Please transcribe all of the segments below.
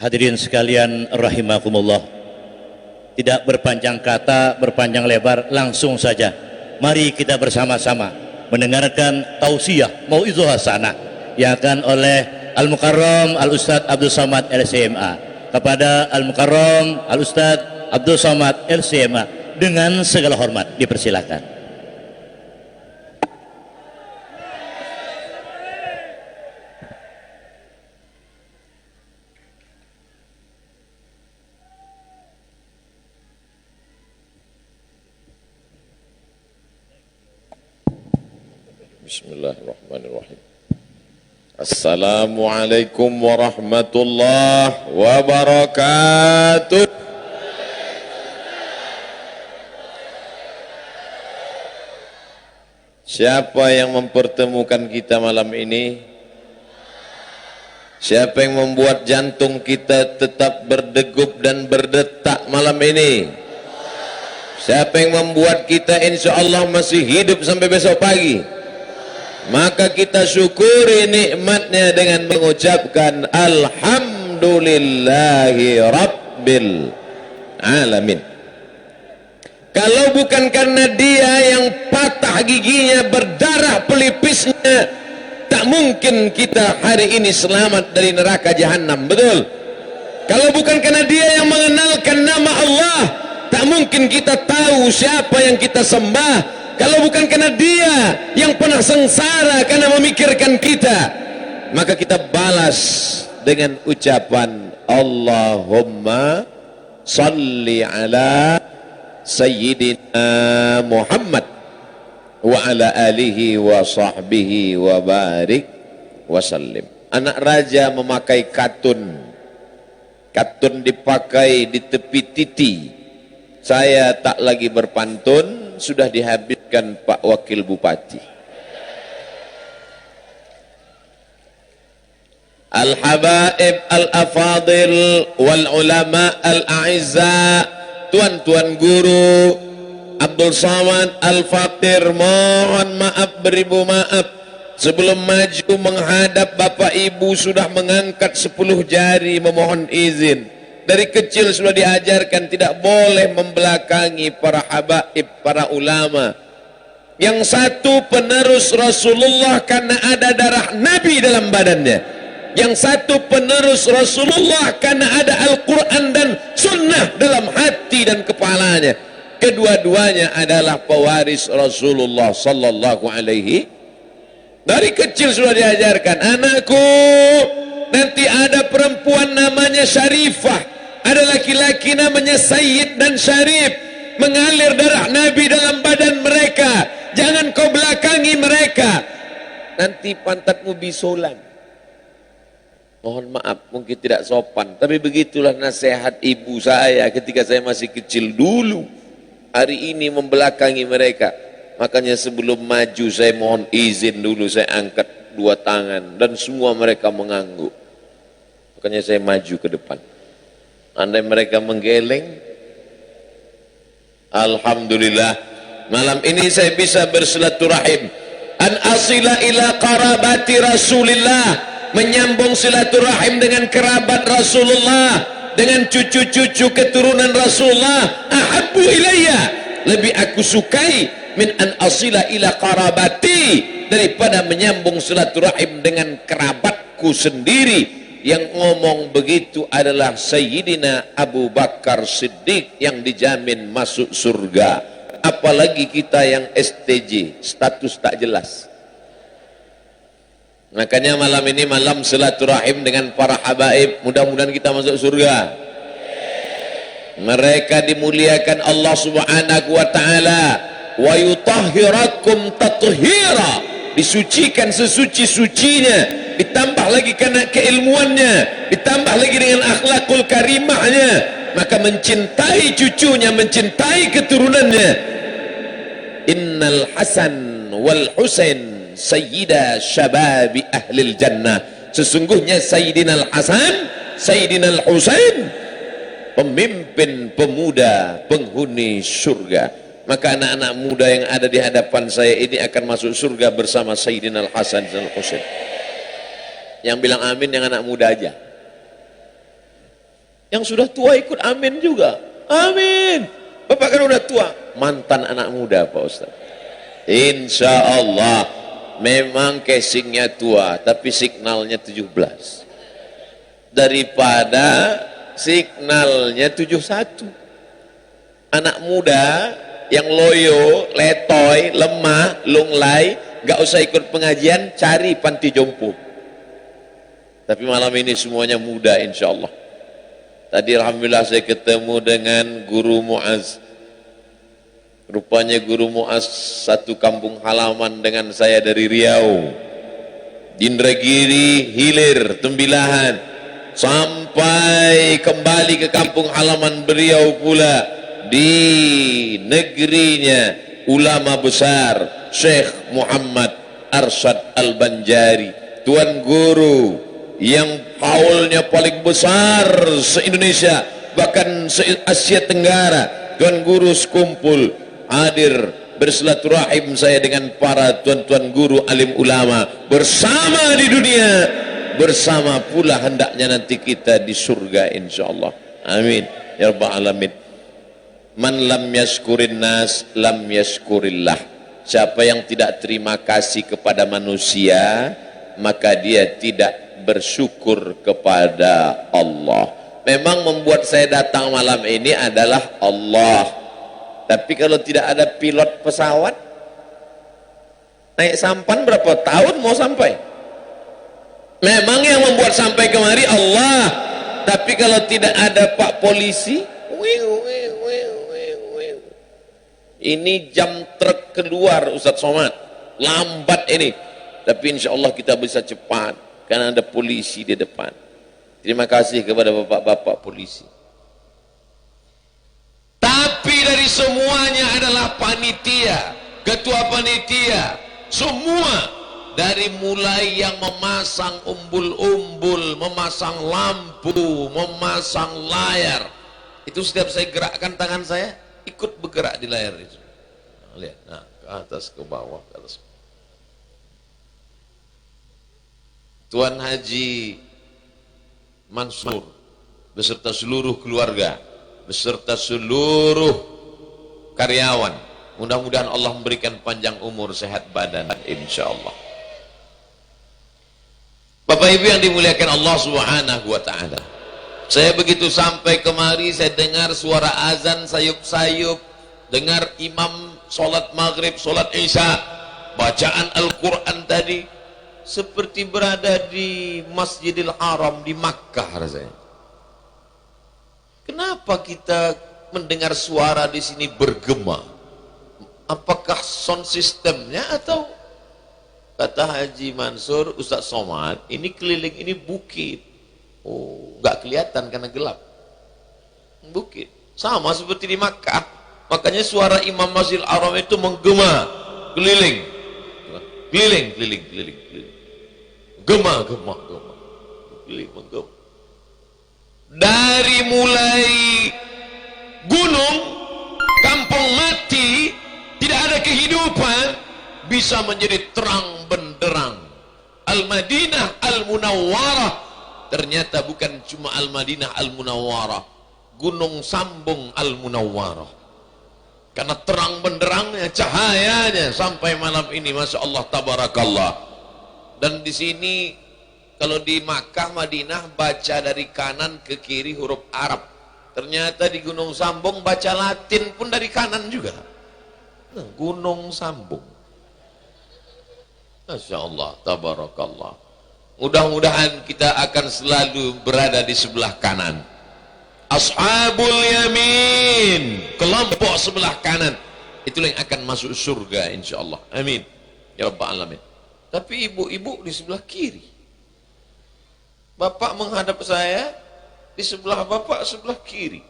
Hadirin sekalian rahimakumullah. Tidak berpanjang kata, berpanjang lebar, langsung saja mari kita bersama-sama mendengarkan tausiah mau'izah hasanah yang akan oleh Al-Mukarram Al-Ustadz Abdul Somad LCMA kepada Al-Mukarram Al-Ustadz Abdul Somad LCMA. Dengan segala hormat dipersilakan. Bismillahirrahmanirrahim. Assalamualaikum warahmatullahi wabarakatuh. Siapa yang mempertemukan kita malam ini? Siapa yang membuat jantung kita tetap berdegup dan berdetak malam ini? Siapa yang membuat kita insya Allah masih hidup sampai besok pagi? Maka kita syukuri nikmatnya dengan mengucapkan Alhamdulillahi Rabbil Alamin. Kalau bukan karena dia yang patah giginya, berdarah pelipisnya, tak mungkin kita hari ini selamat dari neraka jahanam. Betul? Kalau bukan karena dia yang mengenalkan nama Allah, tak mungkin kita tahu siapa yang kita sembah. Kalau bukan karena dia yang pernah sengsara karena memikirkan kita, maka kita balas dengan ucapan Allahumma salli ala Sayyidina Muhammad wa ala alihi wa sahbihi wa barik wa sallim. Anak raja memakai katun. Katun dipakai di tepi titi. Saya tak lagi berpantun, sudah dihabiskan Pak Wakil Bupati. Al-habaib al-afadil wal ulama al-a'izza, tuan-tuan guru, Abdul Somad Al-Fakir, mohon maaf beribu maaf. Sebelum maju menghadap Bapak Ibu sudah mengangkat 10 jari memohon izin. Dari kecil sudah diajarkan tidak boleh membelakangi para habaib, para ulama. Yang satu penerus Rasulullah karena ada darah Nabi dalam badannya. Yang satu penerus Rasulullah karena ada Al-Quran dan Sunnah dalam hati dan kepalanya. Kedua-duanya adalah pewaris Rasulullah sallallahu alaihi. Dari kecil sudah diajarkan, anakku, nanti ada perempuan namanya Syarifah, ada laki-laki namanya Sayyid dan Syarif, mengalir darah Nabi dalam badan mereka. Jangan kau belakangi mereka, nanti pantatmu bisulan. Mohon maaf, mungkin tidak sopan, tapi begitulah nasihat ibu saya ketika saya masih kecil dulu. Hari ini membelakangi mereka. Makanya sebelum maju saya mohon izin dulu, saya angkat 2 tangan dan semua mereka mengangguk. Makanya saya maju ke depan. Andai mereka menggeleng, alhamdulillah malam ini saya bisa bersilaturahim. An asila ila qarabati Rasulillah, menyambung silaturahim dengan kerabat Rasulullah, dengan cucu-cucu keturunan Rasulullah. Ahabbu ilayya, lebih aku sukai min an asila ila qarabati, daripada menyambung silaturahim dengan kerabatku sendiri. Yang ngomong begitu adalah Sayyidina Abu Bakar Siddiq yang dijamin masuk surga. Apalagi kita yang STJ, status tak jelas. Makanya malam ini malam silaturahim dengan para habaib. Mudah-mudahan kita masuk surga. Mereka dimuliakan Allah Subhanahu wa taala. Wa yutahhirakum tathira, disucikan sesuci-sucinya. Ditambah lagi karena keilmuannya, ditambah lagi dengan akhlakul karimahnya, maka mencintai cucunya, mencintai keturunannya. Innal Hasan wal Husain sayyida syababi ahlil jannah. Sesungguhnya Sayyidina Al-Hasan, Sayyidina Al-Husain, pemimpin pemuda penghuni surga. Maka anak-anak muda yang ada di hadapan saya ini akan masuk surga bersama Sayyidina Al-Hasan dan Al-Husain. Yang bilang amin yang anak muda aja. Yang sudah tua ikut amin juga. Amin. Bapak kan udah tua. Mantan anak muda Pak Ustaz. Insya Allah. Memang casingnya tua. Tapi signalnya 17. Daripada signalnya 71. Anak muda yang loyo, letoy, lemah, lunglai, gak usah ikut pengajian, cari panti jompo. Tapi malam ini semuanya muda insya Allah. Tadi alhamdulillah saya ketemu dengan Guru Muaz. Rupanya Guru Muaz satu kampung halaman dengan saya dari Riau. Indragiri, Hilir, Tembilahan, sampai kembali ke kampung halaman beliau pula di negerinya ulama besar Syekh Muhammad Arsyad Al-Banjari, Tuan Guru yang haulnya paling besar se-Indonesia, bahkan se-Asia Tenggara. Tuan Guru sekumpul hadir bersilaturahim saya dengan para tuan-tuan guru alim ulama bersama di dunia, bersama pula hendaknya nanti kita di surga insyaallah. Amin ya rabbal alamin. Man lam yaskurin nas lam yaskurillah. Siapa yang tidak terima kasih kepada manusia, maka dia tidak bersyukur kepada Allah. Memang membuat saya datang malam ini adalah Allah. Tapi kalau tidak ada pilot pesawat, naik sampan berapa tahun mau sampai? Memang yang membuat sampai kemari Allah. Tapi kalau tidak ada Pak Polisi, ini jam truk keluar Ustadz Somad, lambat ini. Tapi insya Allah kita bisa cepat karena ada polisi di depan. Terima kasih kepada bapak-bapak polisi. Tapi dari semuanya adalah panitia, ketua panitia, semua dari mulai yang memasang umbul-umbul, memasang lampu, memasang layar. Itu setiap saya gerakkan tangan saya, ikut bergerak di layar itu. Lihat, nah, ke atas, ke bawah, ke atas. Tuan Haji Mansur beserta seluruh keluarga, beserta seluruh karyawan, mudah-mudahan Allah memberikan panjang umur, sehat badan insyaallah. Bapak Ibu yang dimuliakan Allah Subhanahu wa taala, saya begitu sampai kemari saya dengar suara azan sayup-sayup, dengar imam sholat maghrib, sholat isya, bacaan Al-Quran tadi, seperti berada di Masjidil Haram di Makkah rasanya. Kenapa kita mendengar suara di sini bergema? Apakah sound systemnya atau kata Haji Mansur, Ustadz Somad, ini keliling ini bukit. Oh, nggak kelihatan karena gelap. Bukit. Sama seperti di Makkah. Makanya suara Imam Masjidil Haram itu menggema, keliling. Keliling, keliling, keliling, keliling. Gema, gema, gema. Keliling, menggema. Dari mulai gunung, kampung mati, tidak ada kehidupan, bisa menjadi terang benderang. Al-Madinah Al-Munawwarah ternyata bukan cuma Al-Madinah Al-Munawwarah, Gunung Sambung Al-Munawwarah. Karena terang benderangnya, cahayanya sampai malam ini, masya Allah, tabarakallah. Dan di sini kalau di Makkah, Madinah baca dari kanan ke kiri huruf Arab. Ternyata di Gunung Sambung baca Latin pun dari kanan juga. Nah, Gunung Sambung. Masya Allah, tabarakallah. Mudah-mudahan kita akan selalu berada di sebelah kanan. Ashabul yamin, kelompok sebelah kanan, itulah yang akan masuk surga insyaallah. Amin ya rabbal alamin. Tapi ibu-ibu di sebelah kiri. Bapak menghadap saya, di sebelah bapak sebelah kiri.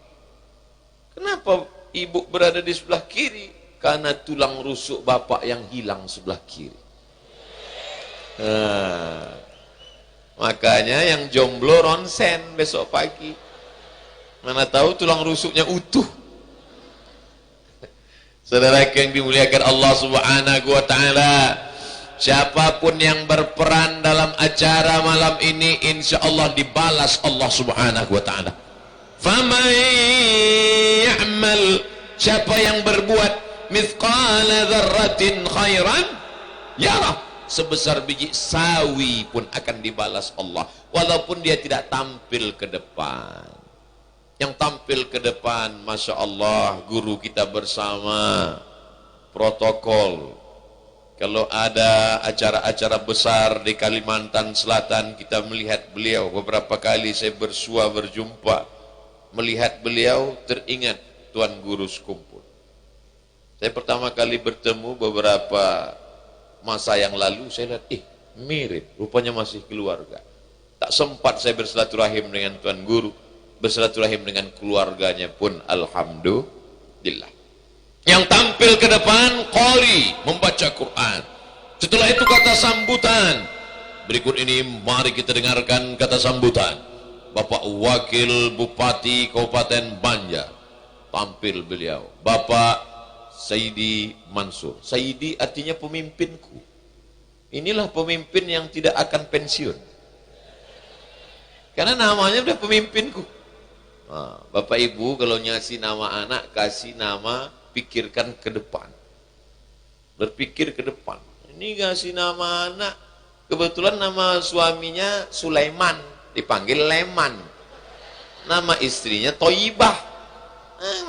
Kenapa ibu berada di sebelah kiri? Karena tulang rusuk bapak yang hilang sebelah kiri. Makanya yang jomblo ronsen besok pagi. Mana tahu tulang rusuknya utuh. Saudara yang dimuliakan Allah Subhanahu wa taala, siapapun yang berperan dalam acara malam ini, insya Allah dibalas Allah Subhanahu wa taala. faman ya'mal, siapa yang berbuat mithqala dzarratin khairan yarah, sebesar biji sawi pun akan dibalas Allah, walaupun dia tidak tampil ke depan. Yang tampil ke depan, Masya Allah, guru kita bersama, protokol. Kalau ada acara-acara besar di Kalimantan Selatan, kita melihat beliau. Beberapa kali saya bersua berjumpa, melihat beliau, teringat Tuan Guru Sekumpul. Saya pertama kali bertemu beberapa masa yang lalu, saya lihat, mirip, rupanya masih keluarga. Tak sempat saya bersilaturahim dengan Tuan Guru, bersilaturahim dengan keluarganya pun alhamdulillah. Yang tampil ke depan, qari, membaca Quran. Setelah itu kata sambutan. Berikut ini mari kita dengarkan kata sambutan Bapak Wakil Bupati Kabupaten Banjar. Tampil beliau, Bapak Saidi Mansur. Saidi artinya pemimpinku. Inilah pemimpin yang tidak akan pensiun, karena namanya udah pemimpinku. Nah, Bapak Ibu kalau ngasih nama anak, kasih nama pikirkan ke depan, berpikir ke depan. Ini kasih nama anak, kebetulan nama suaminya Sulaiman, dipanggil Leman. Nama istrinya Toibah.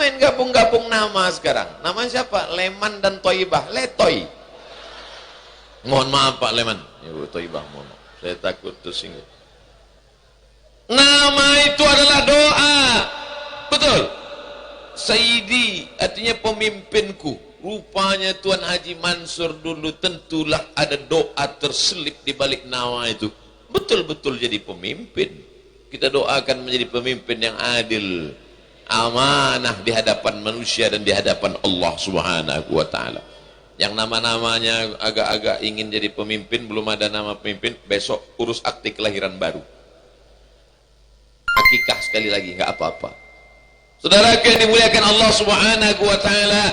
Main gabung-gabung nama sekarang. Nama siapa? Leman dan Toibah, Letoy. Mohon maaf Pak Leman, Ibu Toibah, mohon maaf, saya takut tersinggung. Nama itu adalah doa, betul. Saidi artinya pemimpinku. Rupanya Tuan Haji Mansur dulu tentulah ada doa terselip di balik nama itu. Betul-betul jadi pemimpin. Kita doakan menjadi pemimpin yang adil, amanah di hadapan manusia dan di hadapan Allah Subhanahu wa taala. Yang nama-namanya agak-agak ingin jadi pemimpin, belum ada nama pemimpin, besok urus akte kelahiran baru. Akikah sekali lagi, nggak apa-apa. Saudara yang dimuliakan Allah Subhanahu wa taala,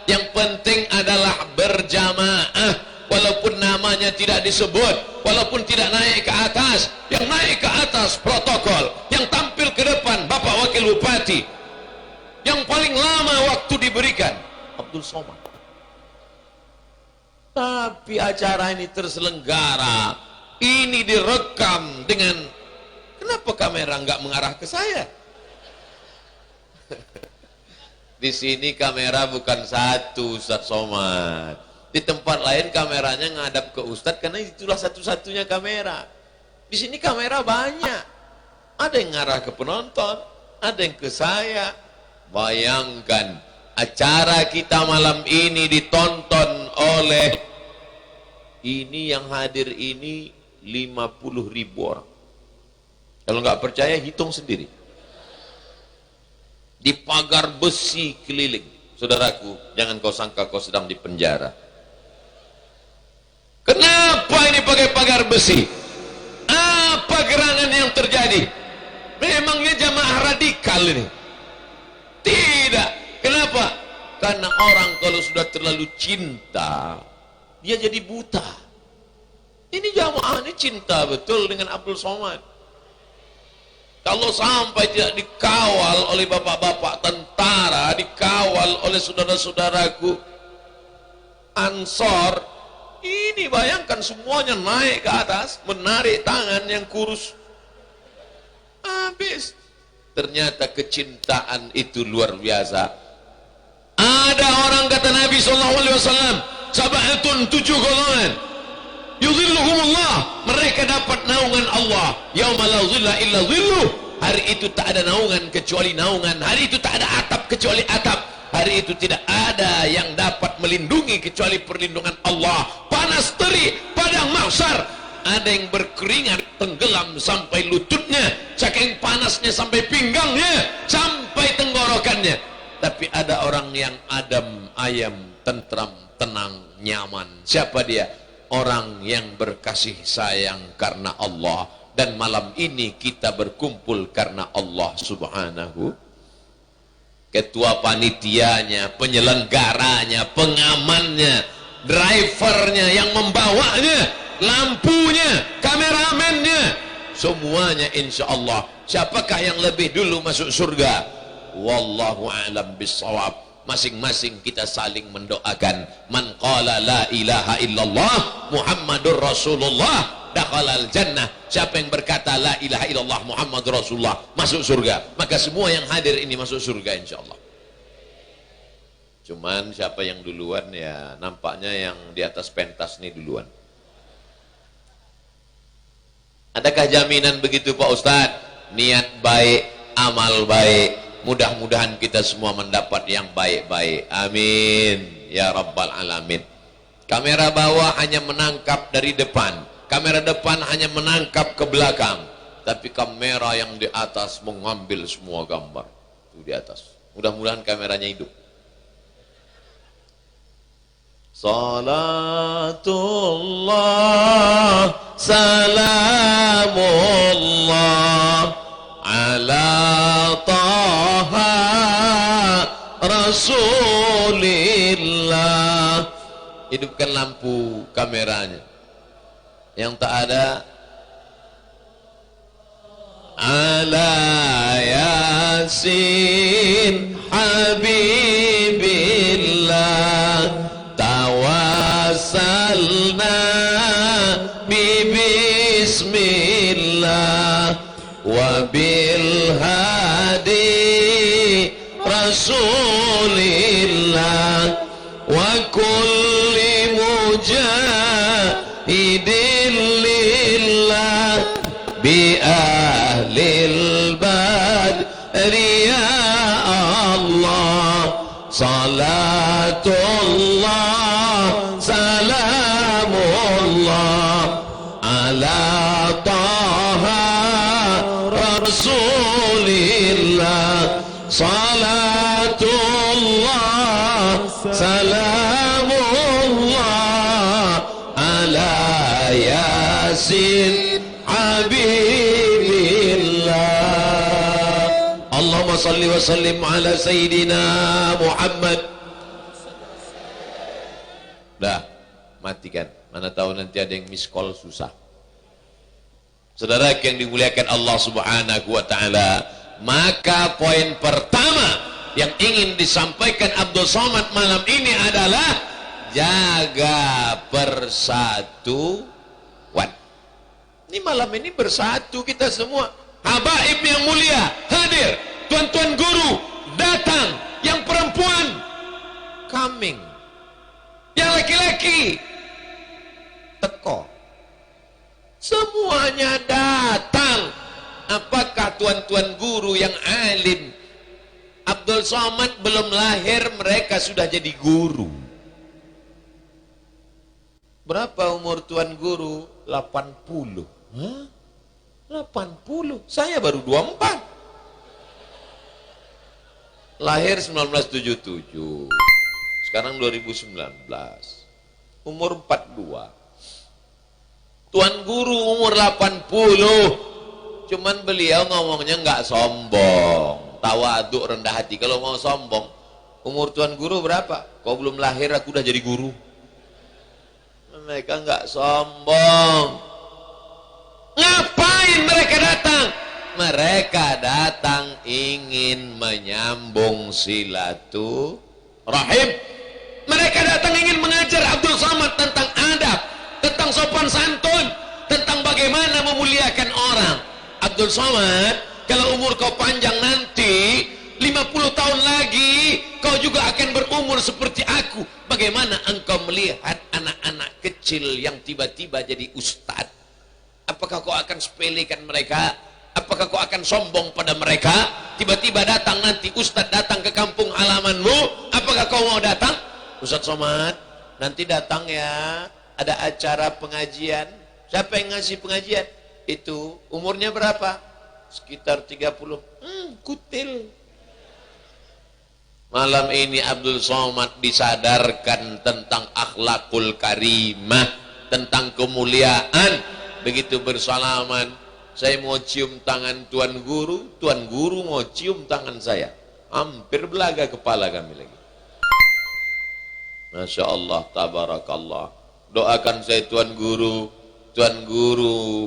yang penting adalah berjamaah, walaupun namanya tidak disebut, walaupun tidak naik ke atas. Yang naik ke atas protokol, yang tampil ke depan Bapak Wakil Bupati, yang paling lama waktu diberikan Abdul Somad. Tapi acara ini terselenggara, ini direkam dengan, kenapa kamera nggak mengarah ke saya? Di sini kamera bukan satu, Ustaz Somad. Di tempat lain kameranya ngadap ke Ustaz karena itulah satu-satunya kamera. Di sini kamera banyak. Ada yang ngarah ke penonton, ada yang ke saya. Bayangkan acara kita malam ini ditonton oleh, ini yang hadir ini 50.000 orang. Kalau nggak percaya hitung sendiri. Di pagar besi keliling. Saudaraku, jangan kau sangka kau sedang di penjara. Kenapa ini pakai pagar besi? Apa gerangan yang terjadi? Memangnya jamaah radikal ini? Tidak. Kenapa? Karena orang kalau sudah terlalu cinta, dia jadi buta. Ini jamaah ini cinta betul dengan Abdul Somad. Kalau sampai tidak dikawal oleh bapak-bapak tentara, dikawal oleh saudara-saudaraku Ansor, ini bayangkan semuanya naik ke atas, menarik tangan yang kurus. Habis. Ternyata kecintaan itu luar biasa. Ada orang kata Nabi SAW, sabatun 7 golongan, yuzilluhumullah, mereka dapat naungan Allah, yauma la zilla illa zilluh, hari itu tak ada naungan kecuali naungan, hari itu tak ada atap kecuali atap, hari itu tidak ada yang dapat melindungi kecuali perlindungan Allah. Panas terik padang mahsyar, ada yang berkeringat tenggelam sampai lututnya, saking panasnya sampai pinggangnya, sampai tenggorokannya. Tapi ada orang yang adem ayem, tentram, tenang, nyaman. Siapa dia? Orang yang berkasih sayang karena Allah. Dan malam ini kita berkumpul karena Allah Subhanahu. Ketua panitianya, penyelenggaranya, pengamannya, drivernya yang membawanya, lampunya, kameramennya, semuanya insya Allah. Siapakah yang lebih dulu masuk surga? Wallahu a'lam bissawab. Masing-masing kita saling mendoakan. Man qala la ilaha illallah Muhammadur Rasulullah dakhalal jannah. Siapa yang berkata la ilaha illallah Muhammadur Rasulullah masuk surga. Maka semua yang hadir ini masuk surga insya Allah. Cuman siapa yang duluan ya nampaknya yang di atas pentas nih duluan. Adakah jaminan begitu Pak Ustadz? Niat baik, amal baik. Mudah-mudahan kita semua mendapat yang baik-baik. Amin. Ya Rabbal Alamin. Kamera bawah hanya menangkap dari depan. Kamera depan hanya menangkap ke belakang. Tapi kamera yang di atas mengambil semua gambar. Itu di atas. Mudah-mudahan kameranya hidup. Salatullah salamullah ala taha rasulillah. Hidupkan lampu kameranya. Yang tak ada ala yasin habibillah tawassalna bismillah wa bil hadi rasulillah wa kulli mujahidin lillah bi ahlil badri ya Allah. Salatullah salamullah ala taha rasulillah. Salatullah salamullah ala yasin habibillah. Allahumma salli wa sallim ala Sayyidina Muhammad. Dah, matikan. Mana tahu nanti ada yang miss call susah. Saudara yang dimuliakan Allah Subhanahu wa taala, maka poin pertama yang ingin disampaikan Abdul Somad malam ini adalah jaga persatuan. Ini malam ini bersatu kita semua. Habaib yang mulia hadir, tuan-tuan guru datang, yang perempuan coming, yang laki-laki teko, semuanya datang. Apakah tuan-tuan guru yang alim? Abdul Somad belum lahir mereka sudah jadi guru. Berapa umur tuan guru? 80. Hah? 80? Saya baru 24. Lahir 1977. Sekarang 2019. Umur 42. Tuan guru umur 80. Cuman beliau ngomongnya nggak sombong, tawaduk, rendah hati. Kalau mau sombong, umur tuan guru berapa? Kau belum lahir aku udah jadi guru. Mereka nggak sombong. Ngapain mereka datang? Mereka datang ingin menyambung silaturahim. Mereka datang ingin mengajar Abdul Somad tentang adab, tentang sopan santun, tentang bagaimana memuliakan orang. Abdul Somad, kalau umur kau panjang nanti 50 tahun lagi kau juga akan berumur seperti aku. Bagaimana engkau melihat anak-anak kecil yang tiba-tiba jadi ustadz? Apakah kau akan sepelekan mereka? Apakah kau akan sombong pada mereka? Tiba-tiba datang nanti ustadz datang ke kampung halamanmu, apakah kau mau datang? Ustadz Somad nanti datang ya, ada acara pengajian. Siapa yang ngasih pengajian? Itu umurnya berapa? Sekitar 30. Kutil. Malam ini Abdul Somad disadarkan tentang akhlakul karimah, tentang kemuliaan. Begitu bersalaman, saya mau cium tangan tuan guru mau cium tangan saya. Hampir belaga kepala kami lagi. Masya Allah, tabarakallah. Doakan saya tuan guru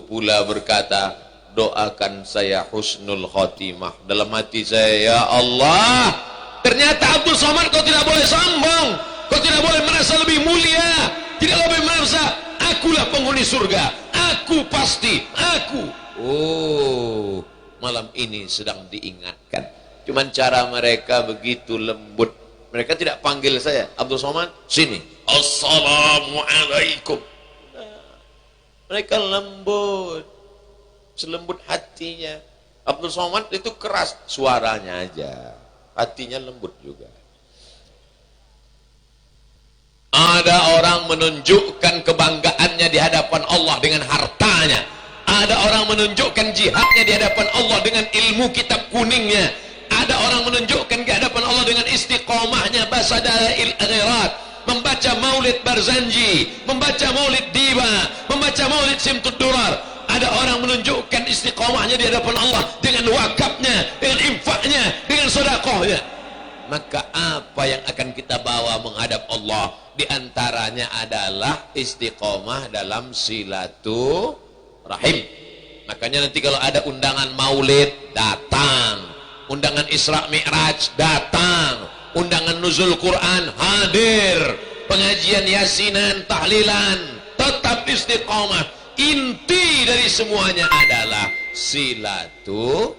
pula berkata, doakan saya husnul khotimah. Dalam hati saya, ya Allah, ternyata Abdul Somad kau tidak boleh sombong, kau tidak boleh merasa lebih mulia, tidak boleh merasa akulah penghuni surga, aku pasti, aku. Oh, malam ini sedang diingatkan. Cuman cara mereka begitu lembut. Mereka tidak panggil saya, Abdul Somad, sini. Assalamualaikum. Mereka lembut, selembut hatinya. Abdul Somad itu keras suaranya aja, hatinya lembut juga. Ada orang menunjukkan kebanggaannya di hadapan Allah dengan hartanya. Ada orang menunjukkan jihadnya di hadapan Allah dengan ilmu kitab kuningnya. Ada orang menunjukkan di hadapan Allah dengan istiqomahnya basadail akhirat, membaca maulid Barzanji, membaca maulid Diba, membaca maulid Simtud Durar. Ada orang menunjukkan istiqomahnya di hadapan Allah dengan wakafnya, dengan infaknya, dengan sedekahnya. Maka apa yang akan kita bawa menghadap Allah? Di antaranya adalah istiqomah dalam silaturahim. Makanya nanti kalau ada undangan maulid, datang. Undangan Isra Mi'raj, datang. Undangan nuzul Quran, hadir. Pengajian yasinan, tahlilan, tetap istiqomah. Inti dari semuanya adalah silaturahim.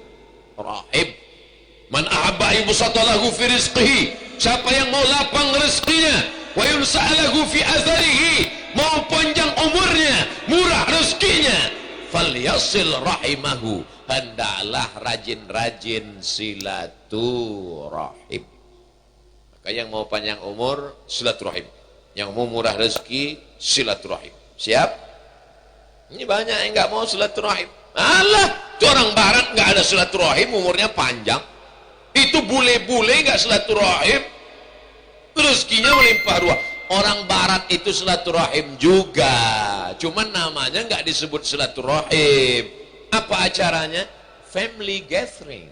Man ahabba yubsatalahu fi rizqihi, siapa yang mau lapang rezekinya, wa yunsa'alahu fi atharihi, mau panjang umurnya, murah rezekinya, falyasil rahimahu, hendaklah rajin-rajin silaturahim. Maka yang mau panjang umur, silaturahim. Yang mau murah rezeki, silaturahim. Siap? Ini banyak yang nggak mau silaturahim. Alah, itu orang barat nggak ada silaturahim, umurnya panjang. Itu bule-bule nggak silaturahim, rezekinya melimpah ruah. Orang barat itu silaturahim juga, cuman namanya nggak disebut silaturahim. Apa acaranya? Family gathering,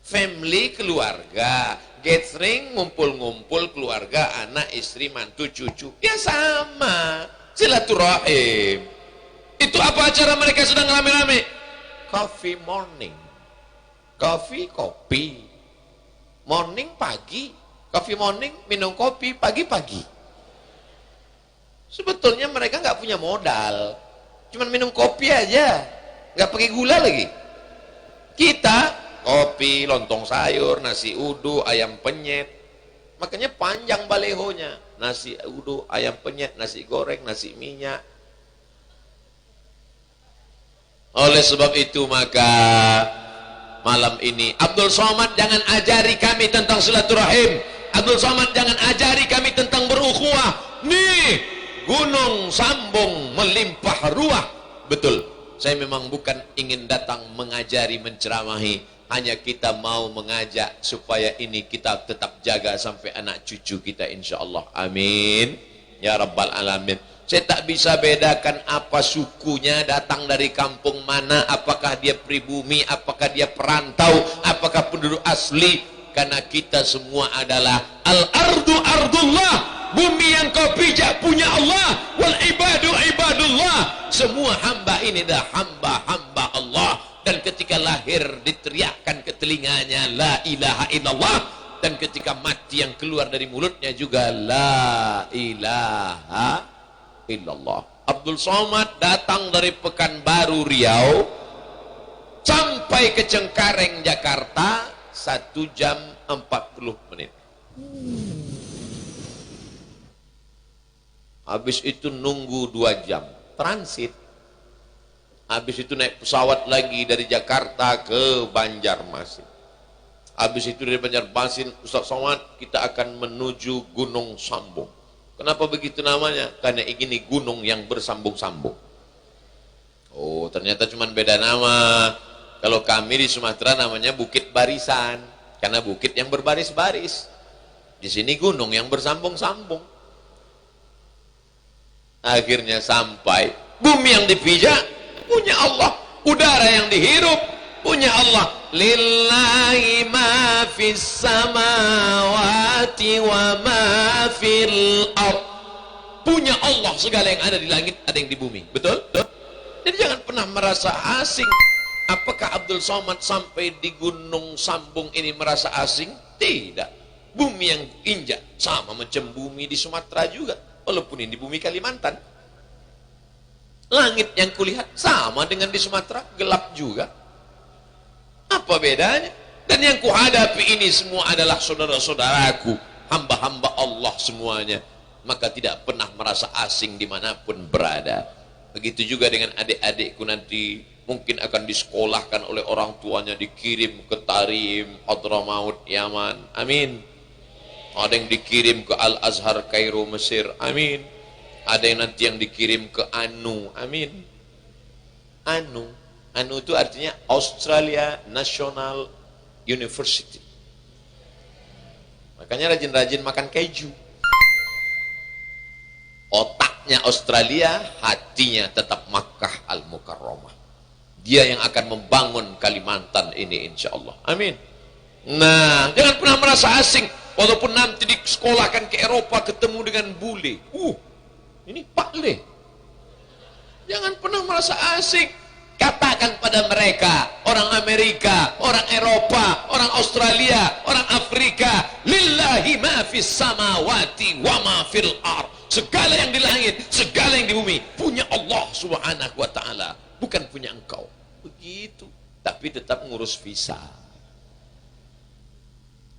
family keluarga gathering, ngumpul-ngumpul keluarga, anak, istri, mantu, cucu. Ya sama, silaturahim. Itu apa acara mereka sedang rame-rame? Coffee morning. Coffee, kopi. Morning, pagi. Coffee morning, minum kopi pagi-pagi. Sebetulnya mereka nggak punya modal, cuman minum kopi aja, nggak pakai gula lagi. Kita kopi, lontong sayur, nasi uduk, ayam penyet. Makanya panjang balehonya. Nasi uduk, ayam penyet, nasi goreng, nasi minyak. Oleh sebab itu maka malam ini Abdul Somad jangan ajari kami tentang silaturahim. Abdul Somad jangan ajari kami tentang berukhuwah. Nih, gunung sambung melimpah ruah. Betul, saya memang bukan ingin datang mengajari, menceramahi. Hanya kita mau mengajak supaya ini kita tetap jaga sampai anak cucu kita, insya Allah. Amin ya rabbal alamin. Saya tak bisa bedakan apa sukunya, datang dari kampung mana, apakah dia pribumi, apakah dia perantau, apakah penduduk asli. Karena kita semua adalah al-ardu ardullah, bumi yang kau pijak punya Allah, wal ibadu ibadullah. Semua hamba ini adalah hamba-hamba Allah. Dan ketika lahir diteriakkan ke telinganya la ilaha illallah, dan ketika mati yang keluar dari mulutnya juga la ilaha illallah. Abdul Somad datang dari Pekanbaru Riau sampai ke Cengkareng Jakarta 1 jam 40 menit. Habis itu nunggu 2 jam transit. Habis itu naik pesawat lagi dari Jakarta ke Banjarmasin. Habis itu dari Banjarmasin, Ustaz Somad, kita akan menuju Gunung Sambung. Kenapa begitu namanya? Karena ini gunung yang bersambung-sambung. Oh, ternyata cuma beda nama. Kalau kami di Sumatera namanya Bukit Barisan, karena bukit yang berbaris-baris. Di sini gunung yang bersambung-sambung. Akhirnya sampai, bumi yang dipijak punya Allah, udara yang dihirup punya Allah. Lillahi ma fis samawati wa ma fil ard. Punya Allah segala yang ada di langit, ada yang di bumi. Betul? Jadi jangan pernah merasa asing. Apakah Abdul Somad sampai di Gunung Sambung ini merasa asing? Tidak. Bumi yang injak sama macam bumi di Sumatera juga, walaupun ini bumi Kalimantan. Langit yang kulihat sama dengan di Sumatera, gelap juga. Apa bedanya? Dan yang kuhadapi ini semua adalah saudara-saudaraku, hamba-hamba Allah semuanya. Maka tidak pernah merasa asing dimanapun berada. Begitu juga dengan adik-adikku nanti, mungkin akan disekolahkan oleh orang tuanya, dikirim ke Tarim, Hadramaut, Yaman. Amin. Ada yang dikirim ke Al-Azhar, Kairo, Mesir. Amin. Ada yang nanti yang dikirim ke ANU. Amin. ANU. ANU itu artinya Australia National University. Makanya rajin-rajin makan keju. Otaknya Australia, hatinya tetap Makkah Al-Mukarramah. Dia yang akan membangun Kalimantan ini insya Allah. Amin. Nah, jangan pernah merasa asing. Walaupun nanti disekolahkan ke Eropa ketemu dengan bule. Ini Pak Le. Jangan pernah merasa asing. Katakan pada mereka, orang Amerika, orang Eropa, orang Australia, orang Afrika, lillahi ma fis samawati wa ma fil ard. Segala yang di langit, segala yang di bumi punya Allah Subhanahu wa taala, bukan punya engkau. Begitu. Tapi tetap ngurus visa.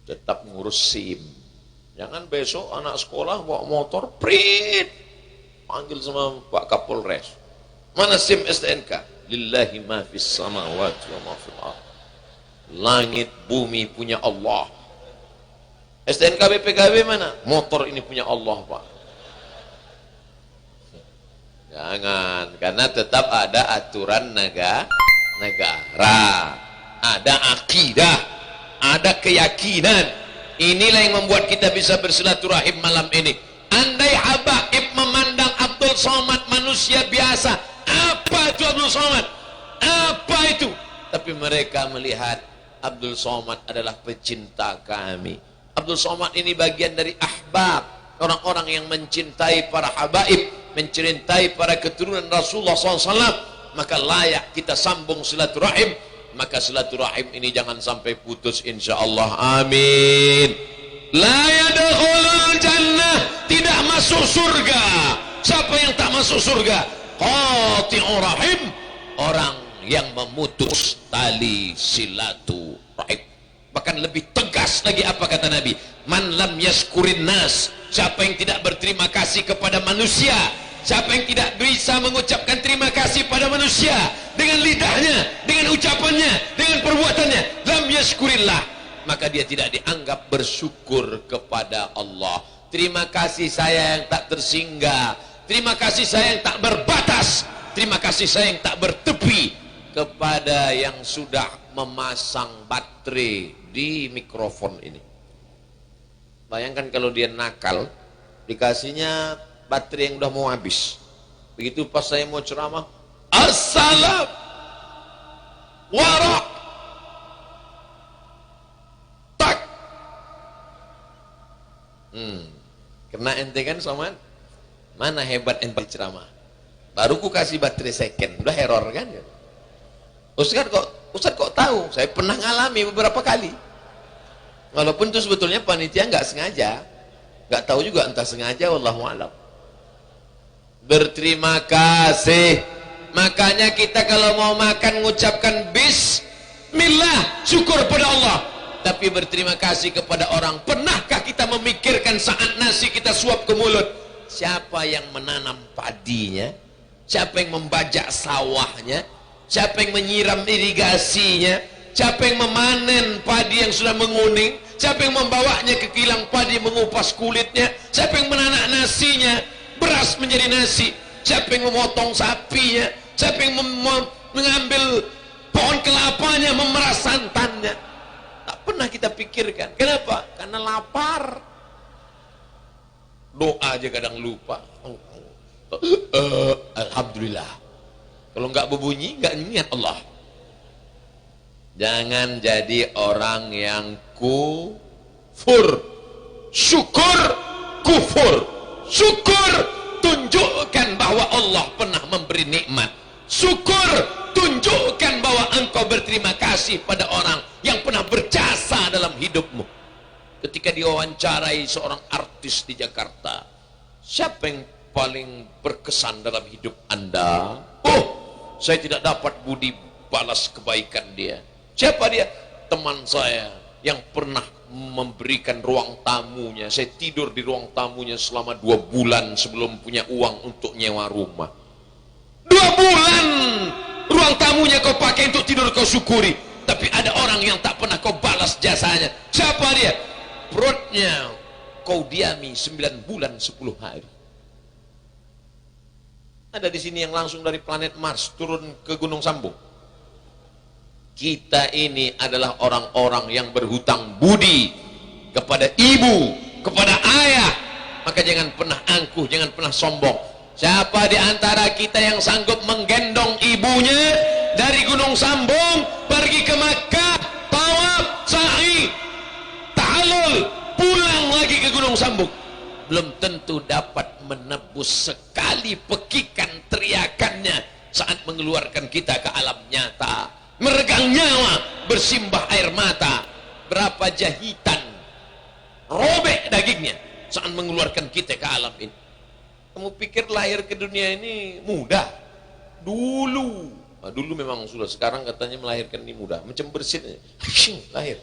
Tetap ngurus SIM. Jangan besok anak sekolah bawa motor, prit. Panggil sama Pak Kapolres. Mana SIM STNK? Lillahi ma fis samawati wa ma fil ard. Langit bumi punya Allah. STNK BPKB mana? Motor ini punya Allah, Pak. Jangan, karena tetap ada aturan negara, ada akidah, ada keyakinan. Inilah yang membuat kita bisa bersilaturahim malam ini. Andai habaib memandang Abdul Somad manusia biasa, apa itu Abdul Somad? Apa itu? Tapi mereka melihat Abdul Somad adalah pecinta kami. Abdul Somad ini bagian dari ahbab, orang-orang yang mencintai para habaib, mencintai para keturunan Rasulullah SAW. Maka layak kita sambung silaturahim. Maka silaturahim ini jangan sampai putus insyaallah. Amin. La yadkhulul jannah, tidak masuk surga. Siapa yang tak masuk surga? Qati'ur rahim, orang yang memutus tali silaturahim. Bahkan lebih tegas lagi apa kata Nabi? Man lam yaskurin nas, siapa yang tidak berterima kasih kepada manusia, siapa yang tidak bisa mengucapkan terima kasih pada manusia dengan lidahnya, dengan ucapannya, dengan perbuatannya, lam yaskurillah, maka dia tidak dianggap bersyukur kepada Allah. Terima kasih saya yang tak tersinggah, terima kasih saya yang tak berbatas, terima kasih saya yang tak bertepi kepada yang sudah memasang baterai di mikrofon ini. Bayangkan kalau dia nakal, dikasihnya baterai yang udah mau habis. Begitu pas saya mau ceramah, assalam warak tak. Kena ente kan Somad? Mana hebat ente ceramah? Baru ku kasih baterai second, udah error kan? Ustaz kok tahu? Saya pernah ngalami beberapa kali. Walaupun itu sebetulnya panitia nggak sengaja, nggak tahu juga entah sengaja, wallahu a'lam. Berterima kasih. Makanya kita kalau mau makan mengucapkan bismillah, syukur pada Allah. Tapi berterima kasih kepada orang. Pernahkah kita memikirkan saat nasi kita suap ke mulut, siapa yang menanam padinya, siapa yang membajak sawahnya, siapa yang menyiram irigasinya, siapa yang memanen padi yang sudah menguning, siapa yang membawanya ke kilang padi mengupas kulitnya, siapa yang menanak nasinya, beras menjadi nasi, siapa yang memotong sapinya, siapa yang mengambil pohon kelapanya, memeras santannya. Tak pernah kita pikirkan. Kenapa? Karena lapar. Doa aja kadang lupa. Alhamdulillah. Kalau nggak berbunyi, nggak niat Allah. Jangan jadi orang yang kufur. Syukur kufur. Syukur tunjukkan bahwa Allah pernah memberi nikmat. syukur, tunjukkan bahwa engkau berterima kasih pada orang yang pernah berjasa dalam hidupmu. Ketika diwawancarai seorang artis di Jakarta, siapa yang paling berkesan dalam hidup Anda? Oh, saya tidak dapat budi balas kebaikan dia. Siapa dia? Teman saya yang pernah memberikan ruang tamunya. Saya tidur di ruang tamunya selama 2 bulan sebelum punya uang untuk nyewa rumah. 2 bulan ruang tamunya kau pakai untuk tidur, kau syukuri. Tapi ada orang yang tak pernah kau balas jasanya. Siapa dia? Perutnya kau diami 9 bulan 10 hari. Ada di sini yang langsung dari planet Mars turun ke Gunung Sambung. Kita ini adalah orang-orang yang berhutang budi kepada ibu, kepada ayah. Maka jangan pernah angkuh, jangan pernah sombong. Siapa di antara kita yang sanggup menggendong ibunya dari Gunung Sambung pergi ke Makkah, tawaf, sa'i, ta'alul, pulang lagi ke Gunung Sambung? Belum tentu dapat menebus sekali pekikan teriakannya saat mengeluarkan kita ke alam nyata. Meregang nyawa, bersimbah air mata, berapa jahitan, robek dagingnya saat mengeluarkan kita ke alam ini. Kamu pikir lahir ke dunia ini mudah? Dulu, nah, dulu memang sudah, sekarang katanya melahirkan ini mudah, macam bersin, lahir.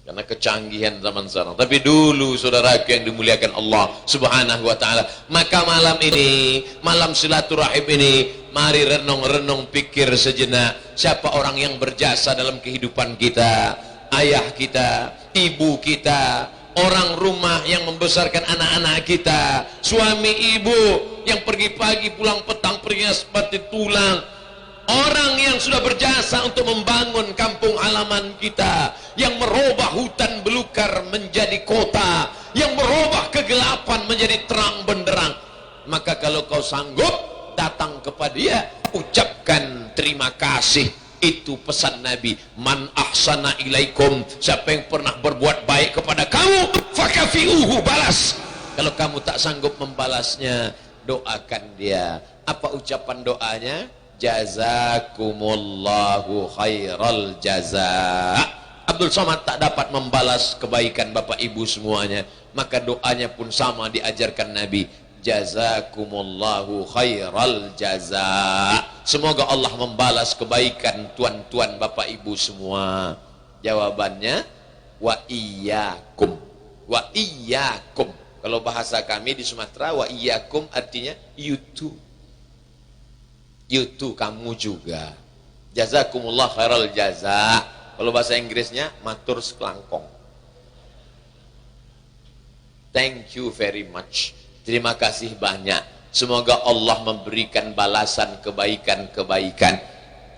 Karena kecanggihan zaman sekarang. Tapi dulu saudaraku yang dimuliakan Allah Subhanahu wa ta'ala, maka malam ini, malam silaturahim ini, mari renung-renung pikir sejenak. Siapa orang yang berjasa dalam kehidupan kita? Ayah kita, ibu kita, orang rumah yang membesarkan anak-anak kita, suami ibu yang pergi pagi pulang petang perginya seperti tulang. Orang yang sudah berjasa untuk membangun kampung halaman kita, yang merubah hutan belukar menjadi kota, yang merubah kegelapan menjadi terang benderang. Maka kalau kau sanggup datang kepada dia, ucapkan terima kasih. Itu pesan Nabi, man ahsana ilaikum, siapa yang pernah berbuat baik kepada kamu, fakafiuhu, balas. Kalau kamu tak sanggup membalasnya, doakan dia. Apa ucapan doanya? Jazakumullahu khairal jaza. Abdul Somad tak dapat membalas kebaikan bapak ibu semuanya, maka doanya pun sama diajarkan Nabi, jazakumullahu khairal jaza. Semoga Allah membalas kebaikan tuan-tuan bapak ibu semua. Jawabannya wa iyyakum. Wa iyyakum. Kalau bahasa kami di Sumatera, wa iyyakum artinya you too. You too, kamu juga. Jazakumullah khairal jaza. Kalau bahasa Inggrisnya matur sekelangkong. Thank you very much. Terima kasih banyak. Semoga Allah memberikan balasan kebaikan-kebaikan.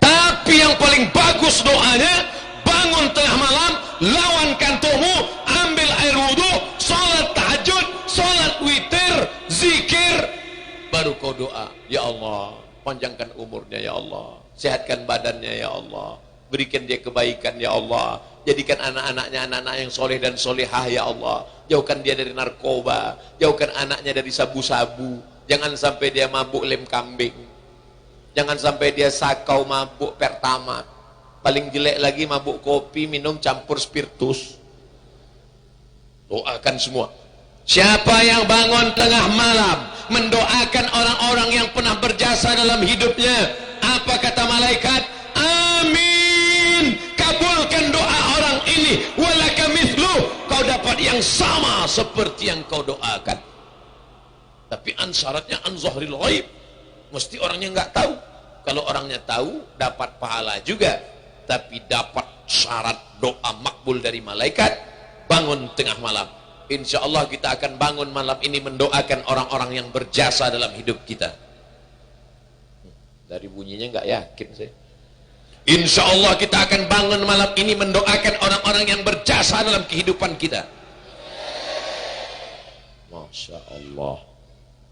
Tapi yang paling bagus doanya, bangun tengah malam, lawan kantormu, ambil air wudhu, sholat tahajud, sholat witir, zikir, baru kau doa, ya Allah, panjangkan umurnya ya Allah, sehatkan badannya ya Allah, berikan dia kebaikan ya Allah, jadikan anak-anaknya anak-anak yang soleh dan solehah ya Allah, jauhkan dia dari narkoba, jauhkan anaknya dari sabu-sabu, jangan sampai dia mabuk lem kambing, jangan sampai dia sakau mabuk pertama, paling jelek lagi mabuk kopi minum campur spiritus. Doakan semua. Siapa yang bangun tengah malam mendoakan orang-orang yang pernah berjasa dalam hidupnya, apa kata malaikat? Amin, kabulkan doa orang ini, walaka mithlu, kau dapat yang sama seperti yang kau doakan. Tapi syaratnya an zahril ghaib, mesti orangnya nggak tahu. Kalau orangnya tahu dapat pahala juga, tapi dapat syarat doa makbul dari malaikat. Bangun tengah malam, insya Allah kita akan bangun malam ini mendoakan orang-orang yang berjasa dalam hidup kita. Dari bunyinya nggak yakin saya. Insya Allah kita akan bangun malam ini mendoakan orang-orang yang berjasa dalam kehidupan kita. Masya Allah.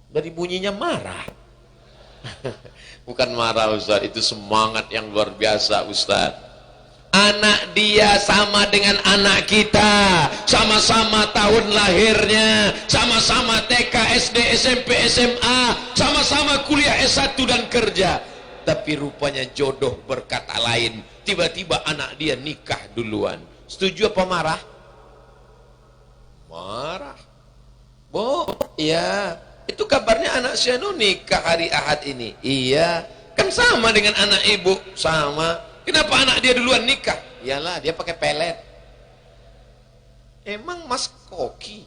Dari bunyinya marah. Bukan marah Ustaz, itu semangat yang luar biasa Ustaz. anak dia sama dengan anak kita, sama-sama tahun lahirnya, sama-sama TK, SD, SMP, SMA, sama-sama kuliah S1 dan kerja, tapi rupanya jodoh berkata lain. Tiba-tiba anak dia nikah duluan. Setuju apa marah? Marah. Bu, iya, itu kabarnya anak Syanu nikah hari Ahad ini. Iya, kan sama dengan anak ibu, sama. Kenapa anak dia duluan nikah? Iyalah, dia pakai pelet. Emang Mas Koki?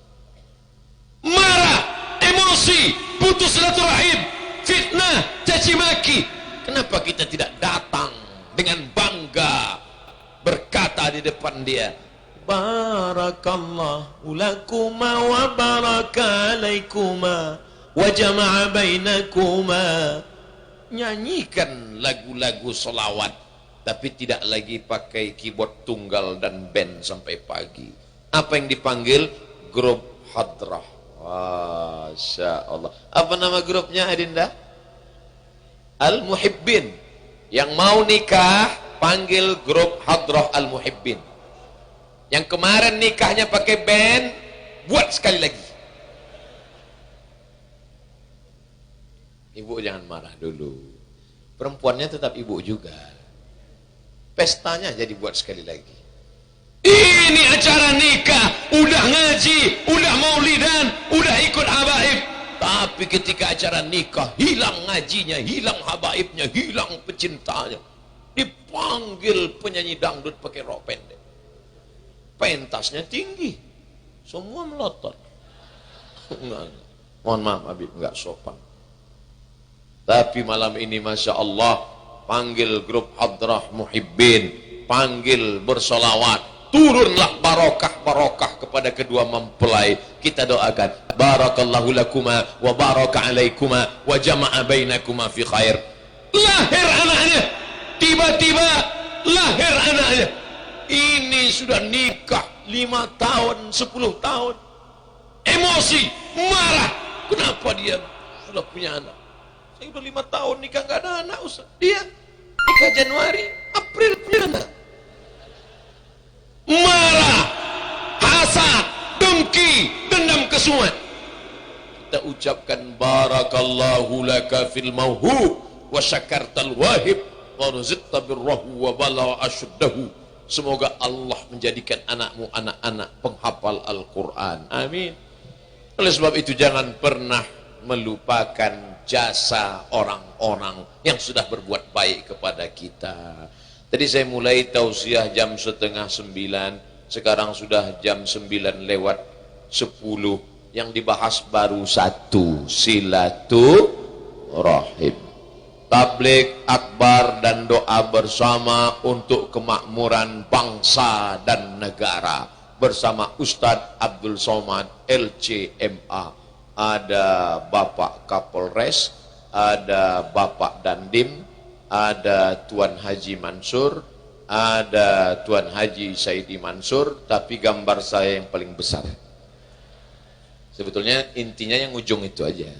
Marah, emosi, putus silaturahim, fitnah, caci maki. Kenapa kita tidak datang dengan bangga berkata di depan dia, Barakallahu lakuma wa baraka alaikuma wa jama'a bainakuma. Nyanyikan lagu-lagu solawat, tapi tidak lagi pakai keyboard tunggal dan band sampai pagi. Apa yang dipanggil? Grup hadrah. Masya Allah. Apa nama grupnya Adinda? Al-Muhibbin. Yang mau nikah panggil grup hadrah Al-Muhibbin. Yang kemarin nikahnya pakai band, buat sekali lagi. Ibu jangan marah dulu. Perempuannya tetap ibu juga. Pestanya jadi buat sekali lagi. Ini acara nikah, udah ngaji, udah maulidan, udah ikut habaib. Tapi ketika acara nikah, hilang ngajinya, hilang habaibnya, hilang pecintanya. Dipanggil penyanyi dangdut pakai rok pendek. Pentasnya tinggi, semua melotot. Mohon maaf Habib, nggak sopan. Tapi malam ini Masya Allah, panggil grup hadrah muhibbin, panggil bersolawat, turunlah barokah kepada kedua mempelai. Kita doakan, barakallahu lakuma wa baraka alaikuma wa jama'a bainakuma fi khair. Lahir anaknya, tiba-tiba lahir anaknya. Ini sudah nikah 5 tahun, 10 tahun. Emosi, marah. Kenapa dia sudah punya anak? Saya udah 5 tahun nikah nggak ada anak, Ustaz. Dia nikah Januari, April punya anak. Marah, hasad, dengki, dendam kesumat. Kita ucapkan barakallahu laka fil mauhub wa syakartal wahib wa rizqta birrahu wa bala asyuddahu. Semoga Allah menjadikan anakmu anak-anak penghafal Al-Quran. Amin. Oleh sebab itu jangan pernah melupakan jasa orang-orang yang sudah berbuat baik kepada kita. Tadi saya mulai tausiah jam 8:30, sekarang sudah jam 9:10. Yang dibahas baru satu, silaturahim. Tabligh akbar dan doa bersama untuk kemakmuran bangsa dan negara bersama Ustadz Abdul Somad LCMA. Ada Bapak Kapolres, ada Bapak Dandim, ada Tuan Haji Mansur, ada Tuan Haji Saidi Mansur, tapi gambar saya yang paling besar. Sebetulnya intinya yang ujung itu aja.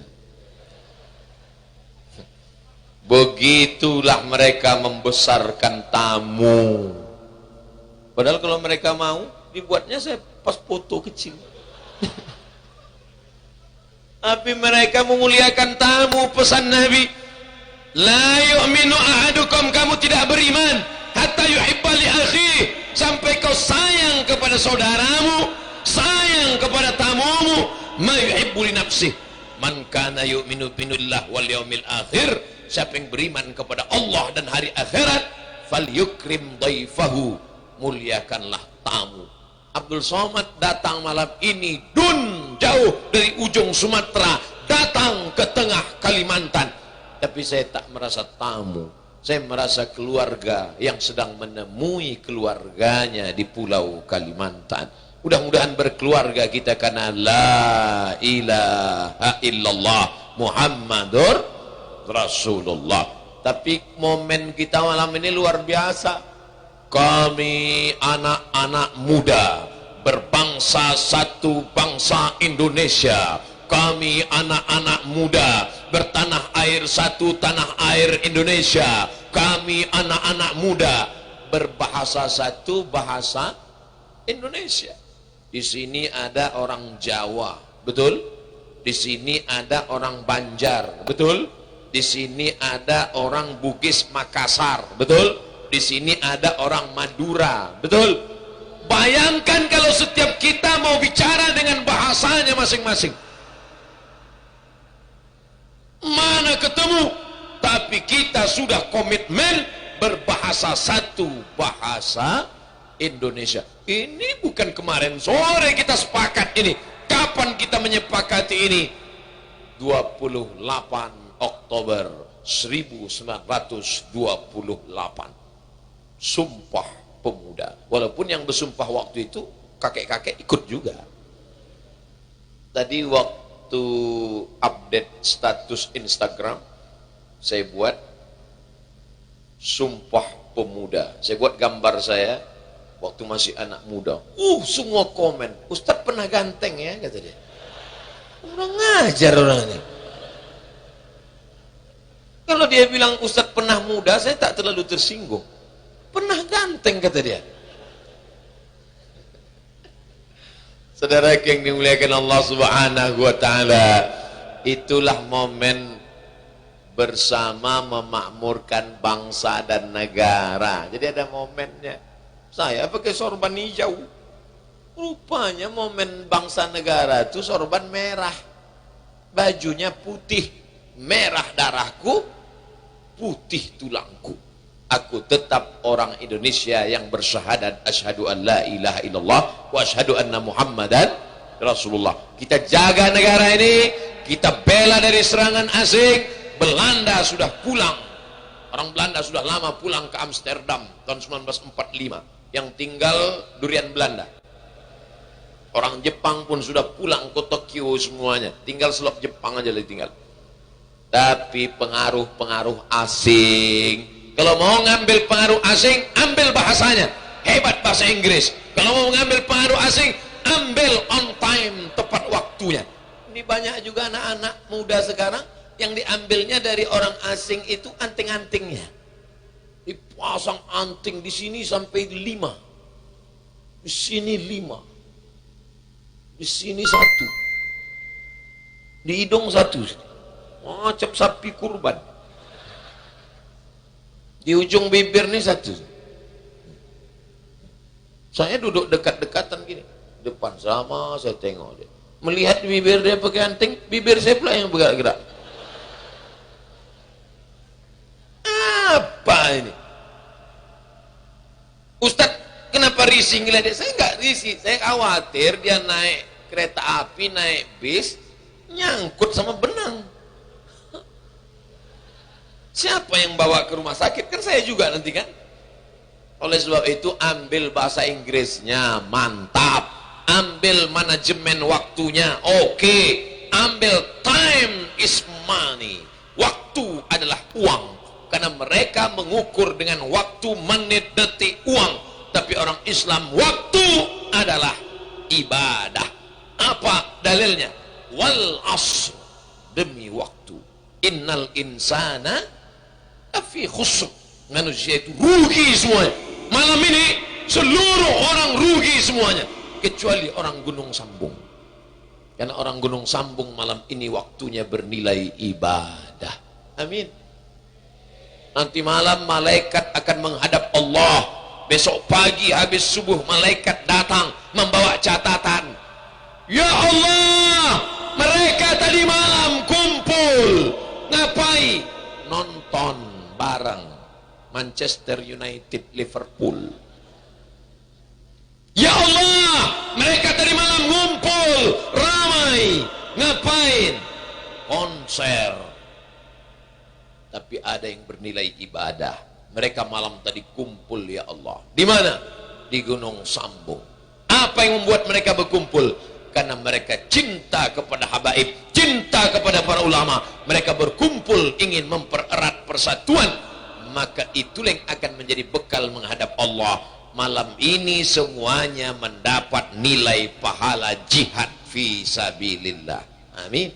Begitulah mereka membesarkan tamu. Padahal kalau mereka mau, dibuatnya saya pas foto kecil. Tapi mereka memuliakan tamu, pesan Nabi. La yu'minu ahadukum, kamu tidak beriman hatta yuhibba li akhi, sampai kau sayang kepada saudaramu, sayang kepada tamumu, ma yuhibbu li nafsih. Man kana yu'minu billah wal yaumil akhir, siapa yang beriman kepada Allah dan hari akhirat, falyukrim dhaifahu, muliakanlah tamu. Abdul Somad datang malam ini jauh dari ujung Sumatera datang ke tengah Kalimantan, tapi saya tak merasa tamu, saya merasa keluarga yang sedang menemui keluarganya di pulau Kalimantan. Mudah-mudahan berkeluarga kita karena la ilaha illallah Muhammadur Rasulullah. Tapi momen kita malam ini luar biasa. Kami anak-anak muda berbangsa satu bangsa Indonesia. Kami anak-anak muda bertanah air satu tanah air Indonesia. Kami anak-anak muda berbahasa satu bahasa Indonesia. Di sini ada orang Jawa, betul? Di sini ada orang Banjar, betul? Di sini ada orang Bugis Makassar, betul? Di sini ada orang Madura, betul? Bayangkan kalau setiap kita mau bicara dengan bahasanya masing-masing. Mana ketemu? Tapi kita sudah komitmen berbahasa satu bahasa Indonesia. Ini bukan kemarin sore kita sepakat ini. Kapan kita menyepakati ini? 28 Oktober 1928. Sumpah Pemuda. Walaupun yang bersumpah waktu itu kakek-kakek ikut juga. Tadi waktu update status Instagram, saya buat Sumpah Pemuda. Saya buat gambar saya waktu masih anak muda. Semua komen, Ustadz pernah ganteng ya, kata dia. Orang ngajar orangnya. Kalau dia bilang Ustadz pernah muda, saya tak terlalu tersinggung. Pernah ganteng, kata dia. Saudara yang dimuliakan Allah Subhanahu wa taala, itulah momen bersama memakmurkan bangsa dan negara. Jadi ada momennya. Saya pakai sorban hijau. Rupanya momen bangsa negara itu sorban merah. Bajunya putih. Merah darahku, putih tulangku. Aku tetap orang Indonesia yang bersyahadat asyhadu an la ilaha illallah wa asyhadu anna Muhammadan Rasulullah. Kita jaga negara ini, kita bela dari serangan asing. Belanda sudah pulang. Orang Belanda sudah lama pulang ke Amsterdam tahun 1945. Yang tinggal durian Belanda. Orang Jepang pun sudah pulang ke Tokyo semuanya. Tinggal selop Jepang aja lagi tinggal. Tapi pengaruh-pengaruh asing, kalau mau ngambil pengaruh asing, ambil bahasanya. Hebat bahasa Inggris. Kalau mau ngambil pengaruh asing, ambil on time, tepat waktunya. Ini banyak juga anak-anak muda sekarang yang diambilnya dari orang asing itu anting-antingnya. Dipasang anting di sini sampai 5. Di sini 5. Di sini 1. Di hidung 1. Macam sapi kurban. Di ujung bibir nih 1. Saya duduk dekat-dekatan gini. Depan sama saya tengok dia. Melihat bibir dia pakai anting, bibir saya pula yang bergerak-gerak. Apa ini? Ustadz, kenapa risih ngeliat dia? Saya enggak risih, saya khawatir dia naik kereta api, naik bis, nyangkut sama benang. Siapa yang bawa ke rumah sakit? Kan saya juga nanti kan. Oleh sebab itu ambil bahasa Inggrisnya, mantap. Ambil manajemen waktunya, oke. Ambil time is money. Waktu adalah uang. Karena mereka mengukur dengan waktu, menit, detik, uang. Tapi orang Islam, waktu adalah ibadah. Apa dalilnya? Wal asr, demi waktu. Innal insana afi khusr, manusia itu rugi semuanya. Malam ini seluruh orang rugi semuanya kecuali orang Gunung Sambung. Karena orang Gunung Sambung malam ini waktunya bernilai ibadah. Amin. Nanti malam malaikat akan menghadap Allah. Besok pagi habis subuh malaikat datang membawa catatan. Ya Allah, mereka tadi malam kumpul ngapain? Nonton bareng Manchester United Liverpool. Ya Allah, mereka tadi malam ngumpul ramai ngapain? Konser. Tapi ada yang bernilai ibadah. Mereka malam tadi kumpul ya Allah. Di mana? Di Gunung Sambung. Apa yang membuat mereka berkumpul? Karena mereka cinta kepada habaib, cinta kepada para ulama. Mereka berkumpul ingin mempererat persatuan. Maka itulah yang akan menjadi bekal menghadap Allah. Malam ini semuanya mendapat nilai pahala jihad fi sabilillah. Amin.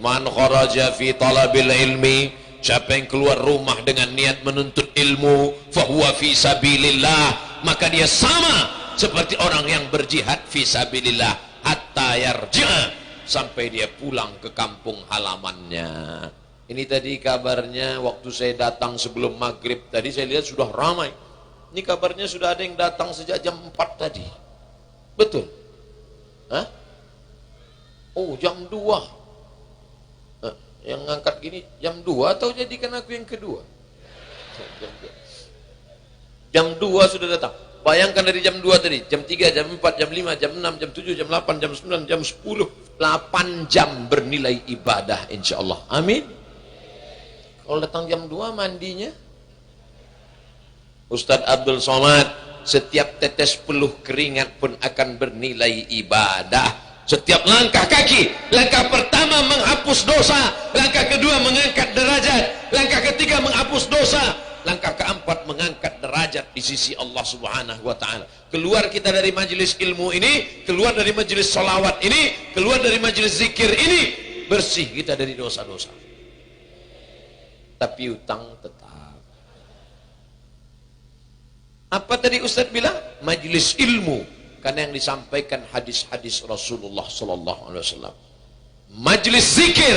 Man kharaja fi talabil ilmi Siapa yang keluar rumah dengan niat menuntut ilmu, fahuwa fi sabilillah, maka dia sama seperti orang yang berjihad fi sabilillah hatta yarja', sampai dia pulang ke kampung halamannya. Ini tadi kabarnya waktu saya datang sebelum maghrib tadi, saya lihat sudah ramai. Ini kabarnya sudah ada yang datang sejak jam 4 tadi. Betul? Hah? Oh, jam 2. Yang ngangkat gini jam 2 atau jadikan aku yang kedua? Jam 2 sudah datang. Bayangkan dari jam 2 tadi, jam 3, jam 4, jam 5, jam 6, jam 7, jam 8, jam 9, jam 10. 8 jam bernilai ibadah insyaallah. Amin. Kalau datang jam 2 mandinya, Ustadz Abdul Somad, setiap tetes peluh keringat pun akan bernilai ibadah. Setiap langkah kaki, langkah pertama menghapus dosa, langkah kedua mengangkat derajat, langkah ketiga menghapus dosa, langkah keempat mengangkat derajat di sisi Allah Subhanahu wa taala. Keluar kita dari majelis ilmu ini, keluar dari majelis salawat ini, keluar dari majelis zikir ini, bersih kita dari dosa-dosa. Tapi utang tetap. Apa tadi Ustaz bilang? Majelis ilmu. Karena yang disampaikan hadis-hadis Rasulullah sallallahu alaihi wasallam. Majelis zikir,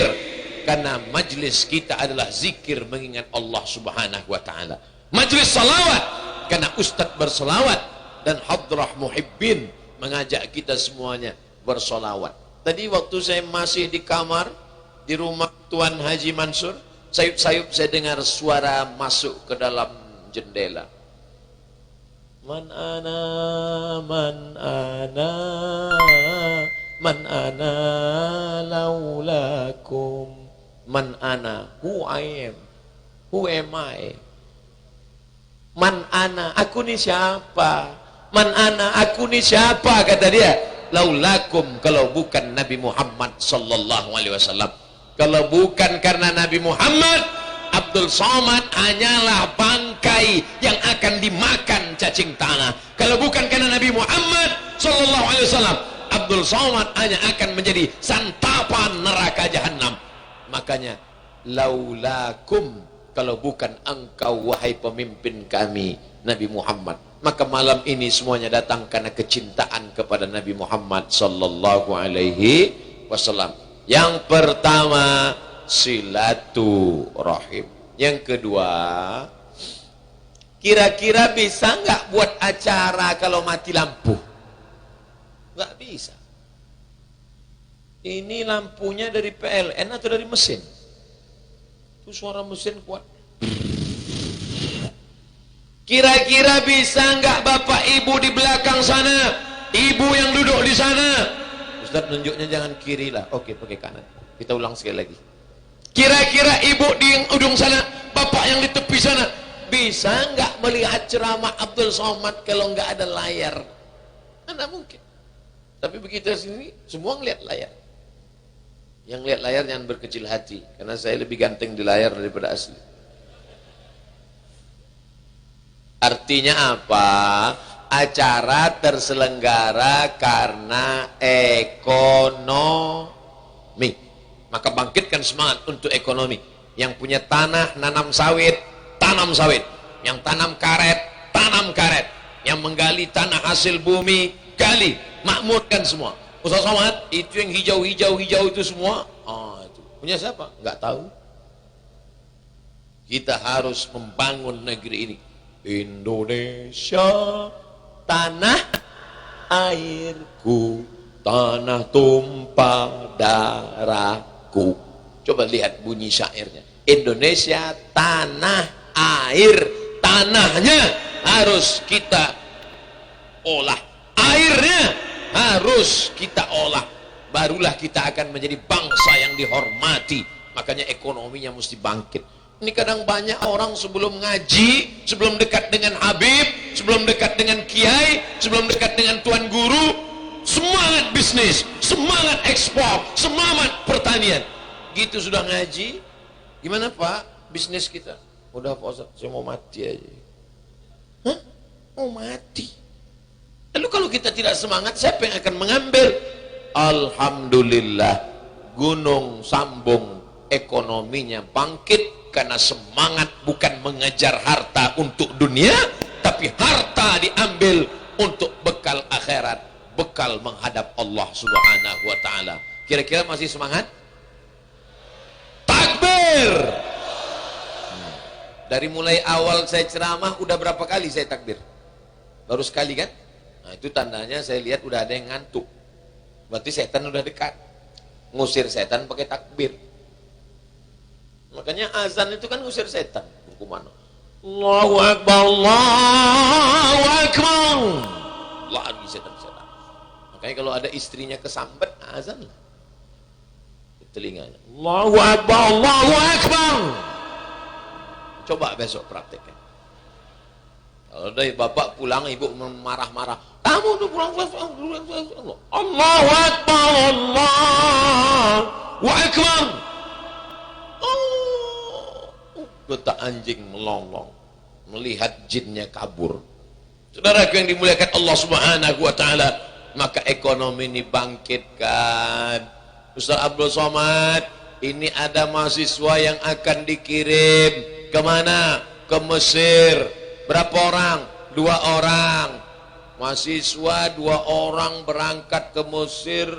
karena majelis kita adalah zikir mengingat Allah Subhanahu wa taala. Majelis salawat, karena ustaz bersalawat dan hadrah muhibbin mengajak kita semuanya bersalawat. Tadi waktu saya masih di kamar di rumah Tuan Haji Mansur, sayup-sayup saya dengar suara masuk ke dalam jendela. Man ana, man ana, man ana laulakum. Man ana, who I am, who am I? Man ana, aku ni siapa? Man ana, aku ni siapa? Kata dia, laulakum, kalau bukan Nabi Muhammad sallallahu alaihi wasallam. Kalau bukan karena Nabi Muhammad, Abdul Somad hanyalah bangkai yang akan dimakan cacing tanah. Kalau bukan karena Nabi Muhammad sallallahu alaihi wasallam, Abdul Somad hanya akan menjadi santapan neraka jahanam. Makanya laulakum, kalau bukan engkau wahai pemimpin kami Nabi Muhammad, maka malam ini semuanya datang karena kecintaan kepada Nabi Muhammad sallallahu alaihi wasallam. Yang pertama silaturahim. Yang kedua, kira-kira bisa nggak buat acara kalau mati lampu? Nggak bisa. Ini lampunya dari PLN atau dari mesin? Itu suara mesin kuat. Kira-kira bisa nggak bapak ibu di belakang sana, ibu yang duduk di sana? Ustaz nunjuknya jangan kiri lah. Oke, pakai kanan. Kita ulang sekali lagi. Kira-kira ibu di ujung sana, bapak yang di tepi sana, bisa nggak melihat ceramah Abdul Somad kalau nggak ada layar? Tidak mungkin. Tapi begitu sini, semua ngeliat layar. Yang lihat layar jangan berkecil hati, karena saya lebih ganteng di layar daripada asli. Artinya apa? Acara terselenggara karena ekonomi. Maka bangkitkan semangat untuk ekonomi. Yang punya tanah, nanam sawit, tanam sawit. Yang tanam karet, tanam karet. Yang menggali tanah hasil bumi, gali. Makmurkan semua. Ustaz Somad, itu yang hijau-hijau itu semua, itu punya siapa? Enggak tahu. Kita harus membangun negeri ini. Indonesia, tanah airku, tanah tumpah darahku. Coba lihat bunyi syairnya. Indonesia, tanah air, tanahnya harus kita olah, airnya harus kita olah, barulah kita akan menjadi bangsa yang dihormati. Makanya ekonominya mesti bangkit. Ini kadang banyak orang sebelum ngaji, sebelum dekat dengan Habib, sebelum dekat dengan Kiai, sebelum dekat dengan Tuan Guru, semangat bisnis, semangat ekspor, semangat pertanian. Gitu sudah ngaji, gimana Pak bisnis kita? Udah Pak Ustaz, saya mau mati aja. Hah? Mau mati? Lalu kalau kita tidak semangat, siapa yang akan mengambil? Alhamdulillah, Gunung Sambung ekonominya bangkit, karena semangat bukan mengejar harta untuk dunia, tapi harta diambil untuk bekal akhirat, bekal menghadap Allah Subhanahu wa taala. Kira-kira masih semangat? Takbir. Dari mulai awal saya ceramah udah berapa kali saya takbir? Baru sekali kan? Nah, itu tandanya saya lihat udah ada yang ngantuk. Berarti setan udah dekat. Ngusir setan pakai takbir. Makanya azan itu kan ngusir setan. Kemana? Allahu Akbar, Allahu Akbar. Lagi setan-setan. Makanya kalau ada istrinya kesambet, azan lah. Di telinganya. Allahu Akbar, Allahu Akbar. Coba besok praktekkan. Kalau dari bapak pulang, ibu marah-marah. Kamu udah pulang, Allahu Akbar, Allahu Akbar. Kota anjing melonglong melihat jinnya kabur. Saudaraku yang dimuliakan Allah Subhanahu wa taala, maka ekonomi ini bangkitkan. Ustaz Abdul Somad, ini ada mahasiswa yang akan dikirim kemana? Ke Mesir. Berapa orang? 2 orang. Mahasiswa 2 orang berangkat ke Mesir,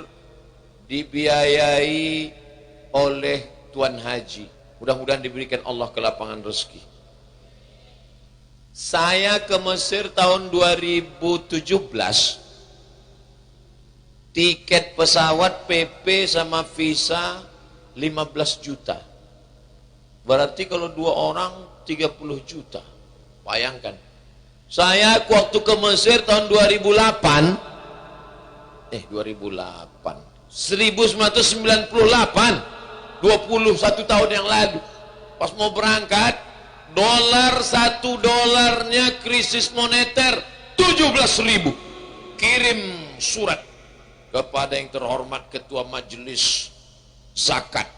dibiayai oleh Tuan Haji. Mudah-mudahan diberikan Allah kelapangan rezeki. Saya ke Mesir tahun 2017. Tiket pesawat, PP sama visa 15 juta. Berarti kalau 2 orang 30 juta. Bayangkan. Saya waktu ke Mesir tahun 2008. 1998. 21 tahun yang lalu. Pas mau berangkat, $1 krisis moneter 17.000. Kirim surat kepada yang terhormat Ketua Majelis Zakat.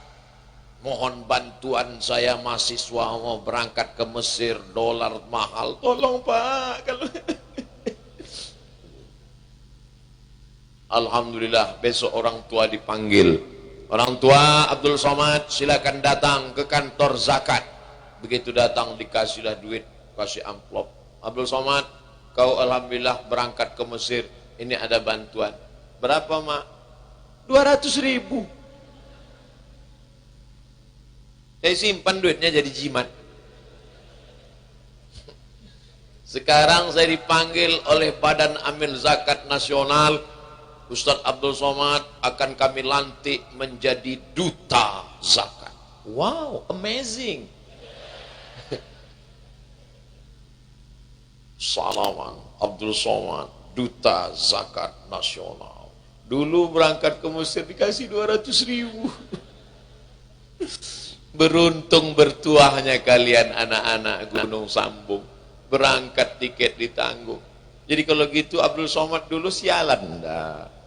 Mohon bantuan, saya mahasiswa mau berangkat ke Mesir, dolar mahal. Tolong Pak. Alhamdulillah, besok orang tua dipanggil. Orang tua Abdul Somad, silakan datang ke kantor zakat. Begitu datang dikasihlah duit, kasih amplop. Abdul Somad, kau alhamdulillah berangkat ke Mesir, ini ada bantuan. Berapa mak? 200.000. Saya simpan duitnya jadi jimat. Sekarang saya dipanggil oleh Badan Amil Zakat Nasional. Ustaz Abdul Somad akan kami lantik menjadi duta zakat. Wow, amazing. Salaman Abdul Somad, duta zakat nasional. Dulu berangkat ke Mesir dikasih 200.000. Beruntung bertuahnya kalian anak-anak Gunung Sambung. Berangkat tiket ditanggung. Jadi kalau gitu Abdul Somad dulu sialan. Enggak.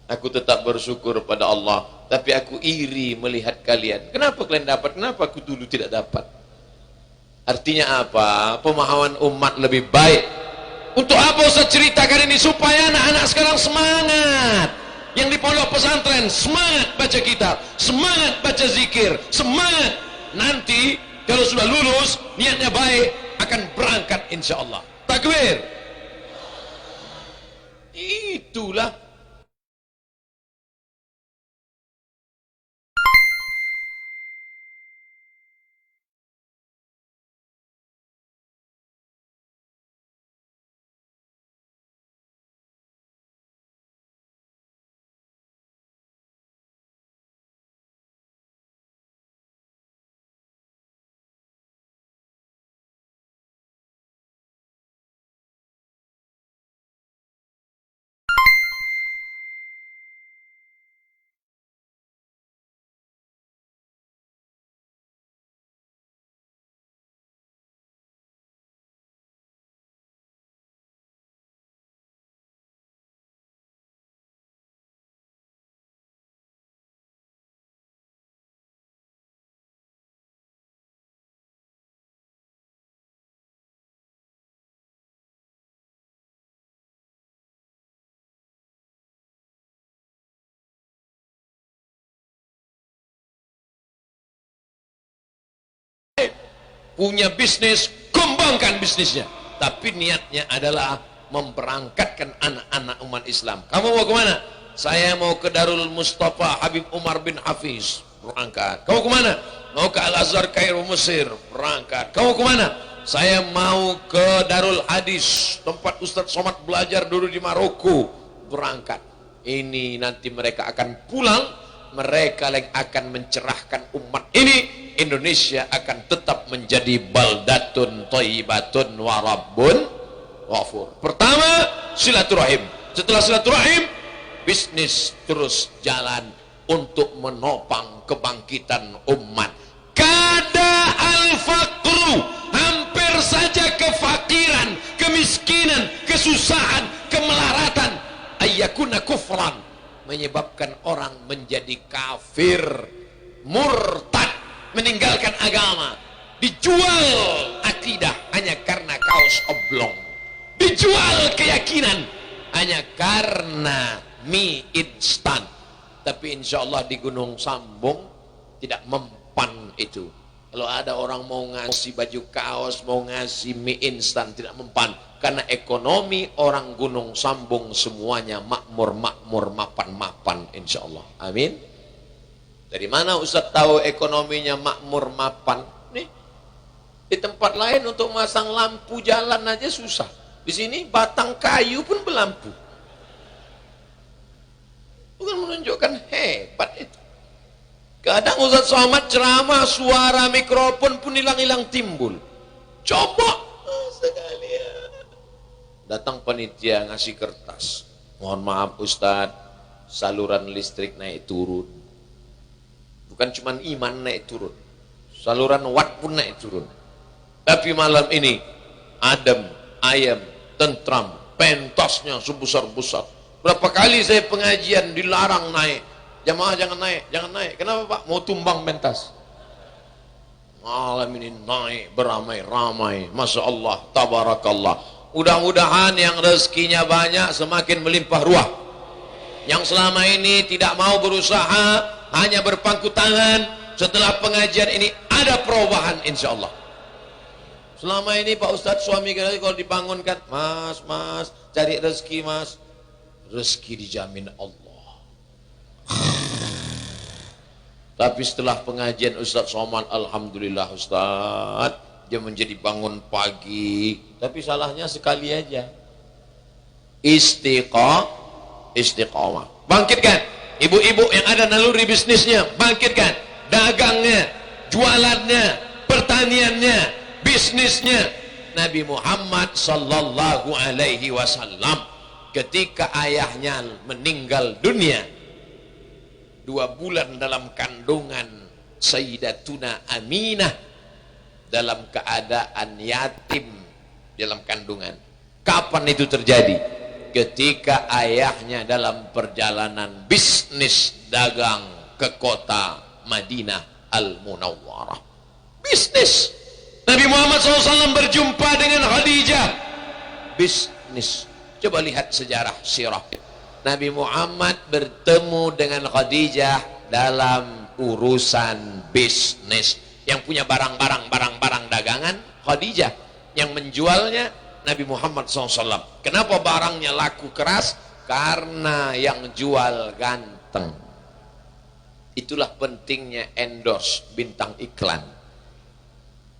Aku tetap bersyukur pada Allah, tapi aku iri melihat kalian. Kenapa kalian dapat? Kenapa aku dulu tidak dapat? Artinya apa? Pemahaman umat lebih baik. Untuk apa saya ceritakan ini? Supaya anak-anak sekarang semangat. Yang di pondok pesantren semangat baca kitab, semangat baca zikir, semangat. Nanti kalau sudah lulus, niatnya baik, akan berangkat insya Allah. Takbir. Itulah punya bisnis, kembangkan bisnisnya. Tapi niatnya adalah memberangkatkan anak-anak umat Islam. Kamu mau kemana? Saya mau ke Darul Mustafa Habib Umar bin Hafiz, berangkat. Kamu kemana? Mau ke Al-Azhar Kairo Mesir, berangkat. Kamu kemana? Saya mau ke Darul Hadis, tempat Ustadz Somad belajar dulu di Maroko, berangkat. Ini nanti mereka akan pulang, mereka yang akan mencerahkan umat ini. Indonesia akan tetap menjadi baldatun thayyibatun wa rabbun ghafur. Pertama, silaturahim. Setelah silaturahim, bisnis terus jalan untuk menopang kebangkitan umat. Kada al-faqru, hampir saja kefakiran, kemiskinan, kesusahan, kemelaratan, ayyakuna kufran, menyebabkan orang menjadi kafir, murtad, meninggalkan agama, dijual akidah hanya karena kaos oblong, dijual keyakinan hanya karena mie instan. Tapi insya Allah di Gunung Sambung tidak mempan itu. Kalau ada orang mau ngasih baju kaos, mau ngasih mie instan, tidak mempan. Karena ekonomi orang Gunung Sambung semuanya makmur, mapan insya Allah. Amin. Dari mana Ustaz tahu ekonominya makmur, mapan? Nih, di tempat lain untuk masang lampu jalan aja susah. Di sini batang kayu pun berlampu. Bukan menunjukkan hebat itu. Kadang Ustaz Somad ceramah, suara mikrofon pun hilang-hilang timbul. Coba sekalian. Datang panitia ngasih kertas. Mohon maaf Ustaz, saluran listrik naik turun. Bukan cuma iman naik turun, saluran watt pun naik turun. Tapi malam ini adem, ayam, tentram, pentasnya sebesar-besar. Berapa kali saya pengajian dilarang naik, jamaah jangan naik, jangan naik. Kenapa Pak? Mau tumbang pentas. Malam ini naik beramai-ramai, masya Allah, tabarakallah. Mudah-mudahan yang rezekinya banyak semakin melimpah ruah. Yang selama ini tidak mau berusaha, hanya berpangku tangan, setelah pengajian ini ada perubahan insya Allah. Selama ini Pak Ustadz suami kita kalau dibangunkan, mas cari rezeki mas, rezeki dijamin Allah. Tapi setelah pengajian Ustadz Somad, alhamdulillah Ustadz, dia menjadi bangun pagi, tapi salahnya sekali aja, istiqamah. Bangkitkan ibu-ibu yang ada naluri bisnisnya, bangkitkan dagangnya, jualannya, pertaniannya, bisnisnya. Nabi Muhammad sallallahu alaihi wasallam ketika ayahnya meninggal dunia, 2 bulan dalam kandungan Sayyidatuna Aminah, dalam keadaan yatim dalam kandungan. Kapan itu terjadi? Ketika ayahnya dalam perjalanan bisnis dagang ke kota Madinah Al-Munawwarah. Bisnis. Nabi Muhammad SAW berjumpa dengan Khadijah. Bisnis. Coba lihat sejarah sirah. Nabi Muhammad bertemu dengan Khadijah dalam urusan bisnis. Yang punya barang dagangan Khadijah. Yang menjualnya Nabi Muhammad SAW. Kenapa barangnya laku keras? Karena yang jual ganteng. Itulah pentingnya endorse, bintang iklan.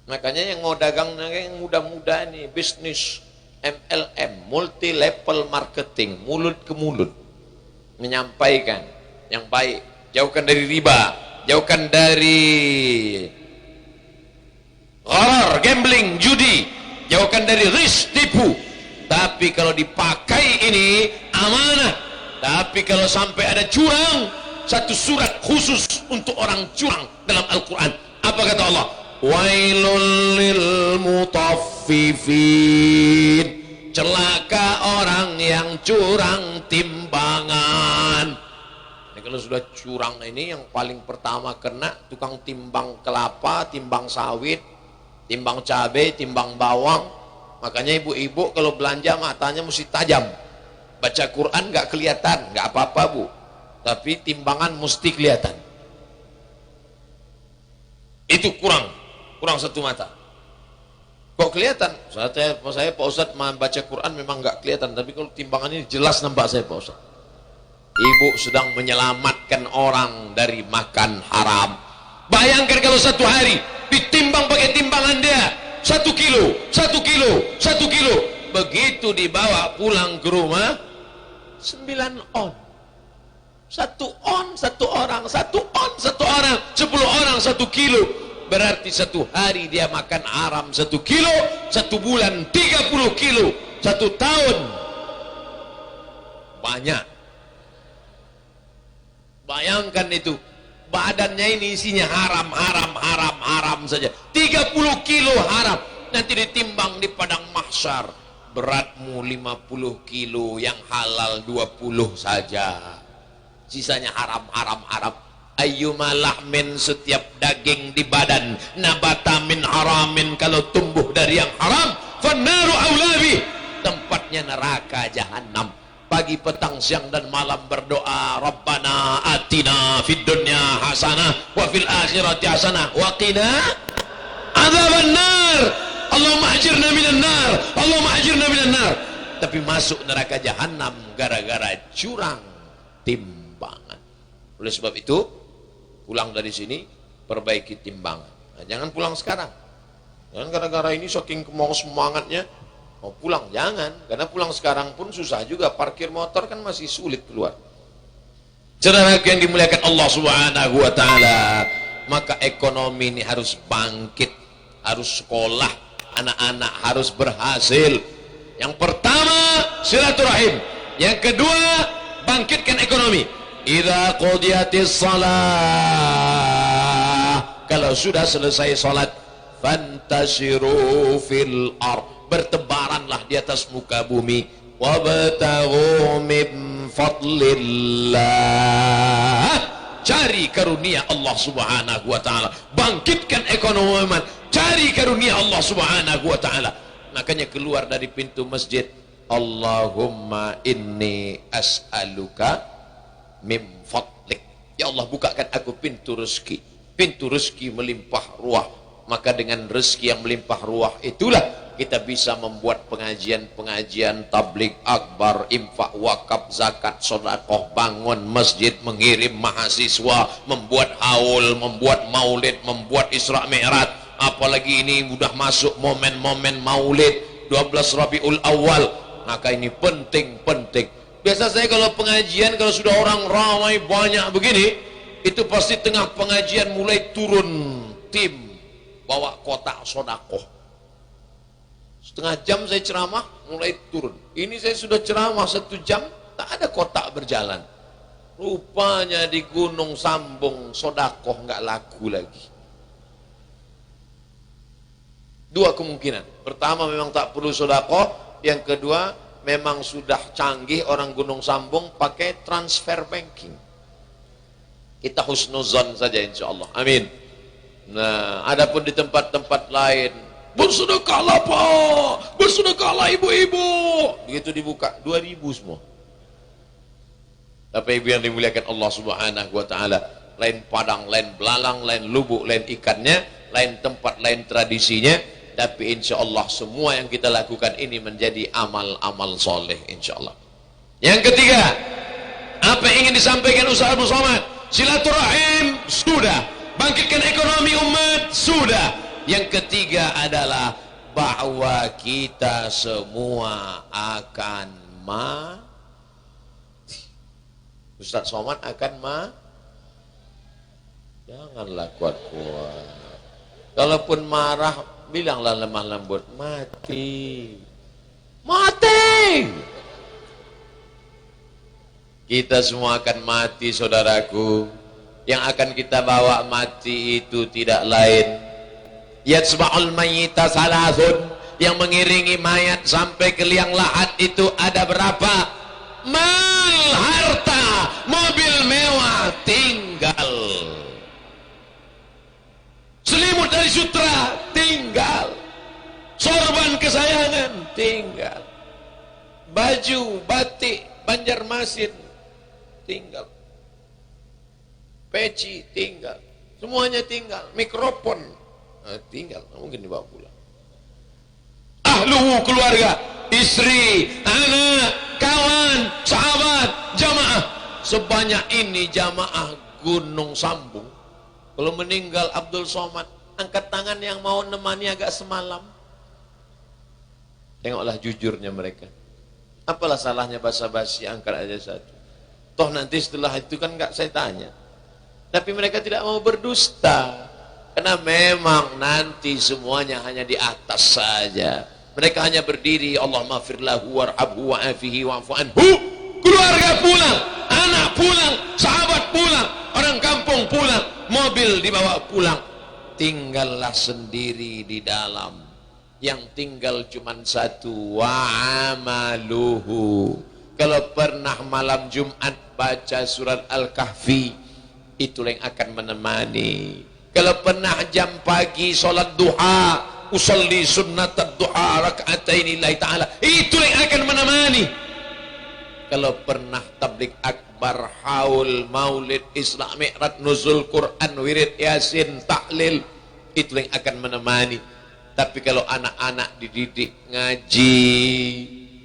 Makanya yang mau dagang yang muda-muda ini, bisnis MLM, multi level marketing, mulut ke mulut, menyampaikan yang baik, jauhkan dari riba, jauhkan dari gharar, gambling, judi, jauhkan dari risk, tipu. Tapi kalau dipakai ini amanah. Tapi kalau sampai ada curang, satu surat khusus untuk orang curang dalam Al-Quran. Apa kata Allah? Wailul lil mutaffifin, celaka orang yang curang timbangan. Ini kalau sudah curang ini yang paling pertama kena tukang timbang kelapa, timbang sawit, timbang cabai, timbang bawang. Makanya ibu-ibu kalau belanja matanya mesti tajam. Baca Quran nggak kelihatan, nggak apa-apa bu, tapi timbangan mesti kelihatan. Itu kurang satu mata. Kok kelihatan? Saya Pak Ustadz membaca Quran memang nggak kelihatan, tapi kalau timbangan ini jelas nampak saya Pak Ustadz. Ibu sedang menyelamatkan orang dari makan haram. Bayangkan kalau satu hari ditimbang pakai timbangan dia 1 kilo, 1 kilo, 1 kilo. Begitu dibawa pulang ke rumah 9 on. 1 on, 1 orang, 1 on, 1 orang, 10 orang 1 kilo. Berarti 1 hari dia makan haram 1 kilo, 1 bulan 30 kilo, 1 tahun. Banyak. Bayangkan itu. Badannya ini isinya haram, haram, haram, haram saja. 30 kilo haram. Nanti ditimbang di padang mahsyar. Beratmu 50 kilo, yang halal 20 saja. Sisanya haram, haram, haram. Ayyuma lahmin, setiap daging di badan, nabata min haramin, kalau tumbuh dari yang haram, fannaru aulabi, tempatnya neraka jahanam. Pagi, petang, siang dan malam berdoa, Rabbana atina fid dunya hasanah wa fil akhirati hasanah wa qina adzaban nar. Allahumma ajirna minan nar, Allahumma ajirna minan nar. Tapi masuk neraka jahanam gara-gara curang timbangan. Oleh sebab itu, pulang dari sini perbaiki timbangan. Nah, jangan pulang sekarang. Jangan gara-gara ini saking mau semangatnya mau pulang, jangan. Karena pulang sekarang pun susah juga, parkir motor kan masih sulit keluar. Saudara yang dimuliakan Allah Subhanahu wa taala, maka ekonomi ini harus bangkit, harus sekolah, anak-anak harus berhasil. Yang pertama silaturahim, yang kedua bangkitkan ekonomi. Idza qudiyatis shalah, kalau sudah selesai salat, fantashiru fil ardh, bertebaranlah di atas muka bumi, wabtaghu min fadlillah, cari karunia Allah Subhanahu wa taala. Bangkitkan ekonomi, cari karunia Allah Subhanahu wa taala. Makanya keluar dari pintu masjid, Allahumma inni as'aluka min fadlik, ya Allah bukakan aku pintu rezeki. Pintu rezeki melimpah ruah. Maka dengan rezeki yang melimpah ruah itulah kita bisa membuat pengajian-pengajian tabligh akbar, infak, wakaf, zakat, sedekah, bangun masjid, mengirim mahasiswa, membuat haul, membuat maulid, membuat Isra Mi'raj. Apalagi ini sudah masuk momen-momen maulid 12 Rabiul Awal. Maka ini penting-penting. Biasa saya kalau pengajian, kalau sudah orang ramai banyak begini, itu pasti tengah pengajian mulai turun tim bawa kotak sodakoh. Setengah jam saya ceramah, mulai turun. Ini saya sudah ceramah 1 jam, tak ada kotak berjalan. Rupanya di Gunung Sambung sodakoh nggak laku lagi. 2 kemungkinan. Pertama memang tak perlu sodakoh. Yang kedua memang sudah canggih orang Gunung Sambung pakai transfer banking. Kita husnuzon saja insya Allah. Amin. Nah, adapun di tempat-tempat lain, bersedekahlah Pak, bersedekahlah ibu-ibu, begitu dibuka 2.000 semua. Tapi ibu yang dimuliakan Allah Subhanahu wa taala, lain padang, lain belalang, lain lubuk, lain ikannya, lain tempat, lain tradisinya, tapi insya Allah semua yang kita lakukan ini menjadi amal-amal soleh insya Allah. Yang ketiga, apa yang ingin disampaikan Ustaz Abdul Somad? Silaturahim sudah, bangkitkan ekonomi umat sudah. Yang ketiga adalah bahwa kita semua akan mati. Ustaz Somad akan janganlah kuat-kuat. Kalaupun marah, bilanglah lemah lembut, mati. Mati. Kita semua akan mati saudaraku. Yang akan kita bawa mati itu tidak lain, yatsba'ul mayyita salasun, yang mengiringi mayat sampai ke liang lahat itu ada berapa? Mal, harta, mobil mewah tinggal, selimut dari sutra tinggal, sorban kesayangan tinggal, baju batik Banjarmasin tinggal, peci tinggal, semuanya tinggal, mikrofon tinggal, mungkin dibawa pulang. ahluhu, keluarga, istri, anak, kawan, sahabat, jamaah. Sebanyak ini jamaah Gunung Sambung. Kalau meninggal Abdul Somad, angkat tangan yang mau nemani agak semalam. Tengoklah jujurnya mereka. Apalah salahnya basa-basi, angkat aja satu. Toh nanti setelah itu kan enggak saya tanya. Tapi mereka tidak mau berdusta. Karena memang nanti semuanya hanya di atas saja. Mereka hanya berdiri, Allahumma firlahu warhabhu wa'afihi wa'fu anhu. Keluarga pulang, anak pulang, sahabat pulang, orang kampung pulang, mobil dibawa pulang. Tinggallah sendiri di dalam. Yang tinggal cuman satu, wa'amaluhu. Kalau pernah malam Jumat baca surat Al-Kahfi, itulah yang akan menemani. Kalau pernah jam pagi solat duha, usolli sunnat duha raka'ataini lillahi ta'ala, itulah yang akan menemani. Kalau pernah tablik akbar, haul, maulid, isra, mi'raj, nuzul Quran, wirid, yasin, tahlil, itulah yang akan menemani. Tapi kalau anak-anak dididik ngaji,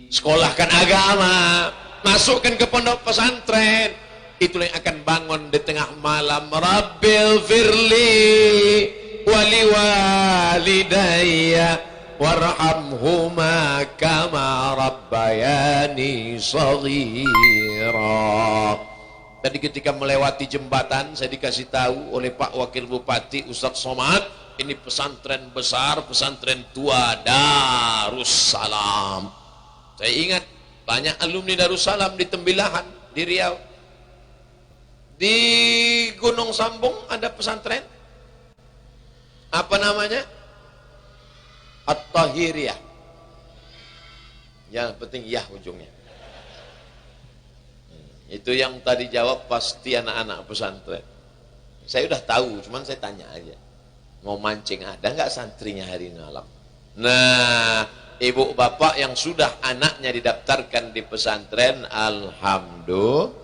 sekolahkan agama, masukkan ke pondok pesantren, itulah yang akan bangun di tengah malam, Rabbil firli wali walidayya warhamhuma kama rabbayani shaghira. Tadi ketika melewati jembatan, saya dikasih tahu oleh Pak Wakil Bupati Ustadz Somad, ini pesantren besar, pesantren tua Darussalam. Saya ingat banyak alumni Darussalam di Tembilahan, di Riau. Di Gunung Sambung ada pesantren. Apa namanya? At-Tahiriyah. Yang penting ya ujungnya. Itu yang tadi jawab pasti anak-anak pesantren. Saya udah tahu, cuman saya tanya aja. Mau mancing, ada nggak santrinya hari malam? Nah, ibu bapak yang sudah anaknya didaftarkan di pesantren, alhamdulillah.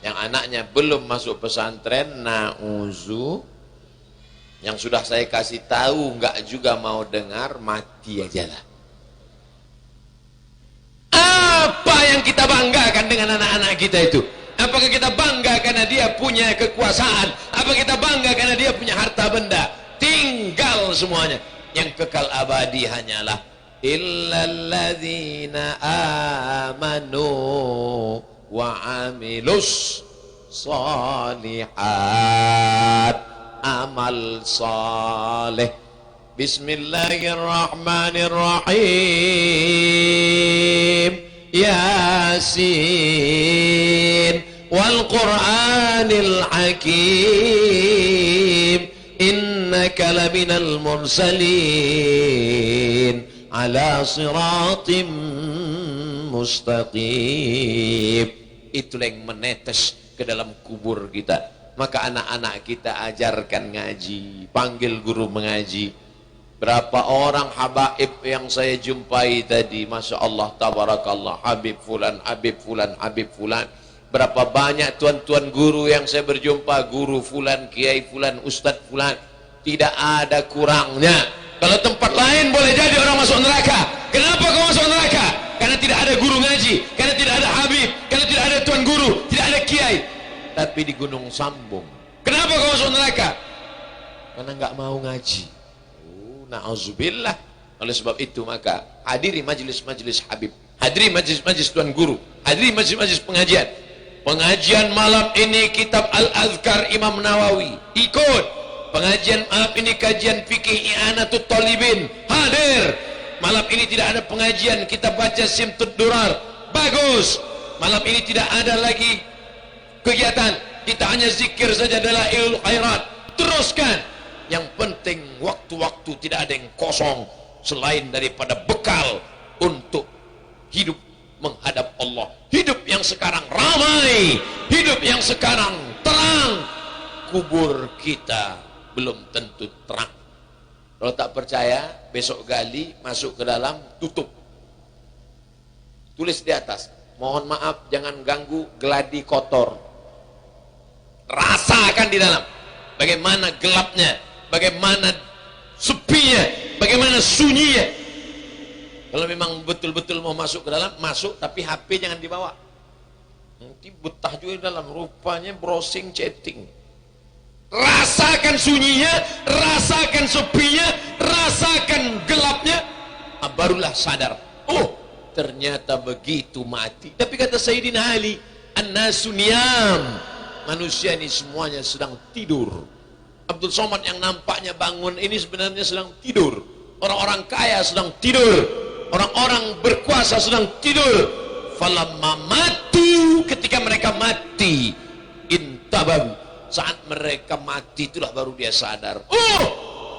Yang anaknya belum masuk pesantren, na'uzu. Yang sudah saya kasih tahu nggak juga mau dengar, mati aja lah. Apa yang kita banggakan dengan anak-anak kita itu? Apakah kita bangga karena dia punya kekuasaan? Apa kita bangga karena dia punya harta benda? Tinggal semuanya. Yang kekal abadi hanyalah illalladzina amanu wa amilus salihat, amal saleh. Bismillahirrahmanirrahim. Yasin wal Qur'anil Hakim, innaka laminal mursalin ala siratim mustaqim. Itulah yang menetes ke dalam kubur kita. Maka anak-anak kita ajarkan ngaji, panggil guru mengaji. Berapa orang habaib yang saya jumpai tadi, Masya Allah, tabarakallah, Habib Fulan, Habib Fulan, Habib Fulan. Berapa banyak tuan-tuan guru yang saya berjumpa, guru Fulan, Kiai Fulan, Ustadz Fulan. Tidak ada kurangnya. Kalau tempat lain boleh jadi orang masuk neraka. Kenapa kau masuk neraka? Karena tidak ada guru ngaji, karena tidak ada Habib, karena tidak ada tuan guru, tidak ada Kiai. Tapi di Gunung Sambung, kenapa kau masuk neraka? Karena nggak mau ngaji. Na'udzubillah. Oleh sebab itu maka hadiri majlis-majlis Habib, hadiri majlis-majlis tuan guru, hadiri majlis-majlis pengajian. Pengajian malam ini kitab Al-Azkar Imam Nawawi, ikut. Pengajian malam ini kajian fikih I'anatut Talibin, hadir. Malam ini tidak ada pengajian, kita baca Simtud Durar, bagus. Malam ini tidak ada lagi kegiatan, kita hanya zikir saja, Dalailul Khairat, teruskan. Yang penting waktu-waktu tidak ada yang kosong selain daripada bekal untuk hidup menghadap Allah. Hidup yang sekarang ramai, hidup yang sekarang terang. Kubur kita belum tentu terang. Kalau tak percaya, besok gali, masuk ke dalam, tutup. Tulis di atas, mohon maaf jangan ganggu geladi kotor. Rasakan di dalam bagaimana gelapnya, bagaimana sepinya, bagaimana sunyinya. Kalau memang betul-betul mau masuk ke dalam, masuk, tapi HP jangan dibawa. Nanti betah juga di dalam, rupanya browsing, chatting. Rasakan sunyinya, rasakan sepinya, rasakan gelapnya, barulah sadar. Oh, ternyata begitu mati. Tapi kata Sayyidina Ali, an-nasu niyam, manusia ini semuanya sedang tidur. Abdul Somad yang nampaknya bangun ini sebenarnya sedang tidur. Orang-orang kaya sedang tidur, orang-orang berkuasa sedang tidur. Falamma matu, ketika mereka mati, intabahu, saat mereka mati itulah baru dia sadar. Oh,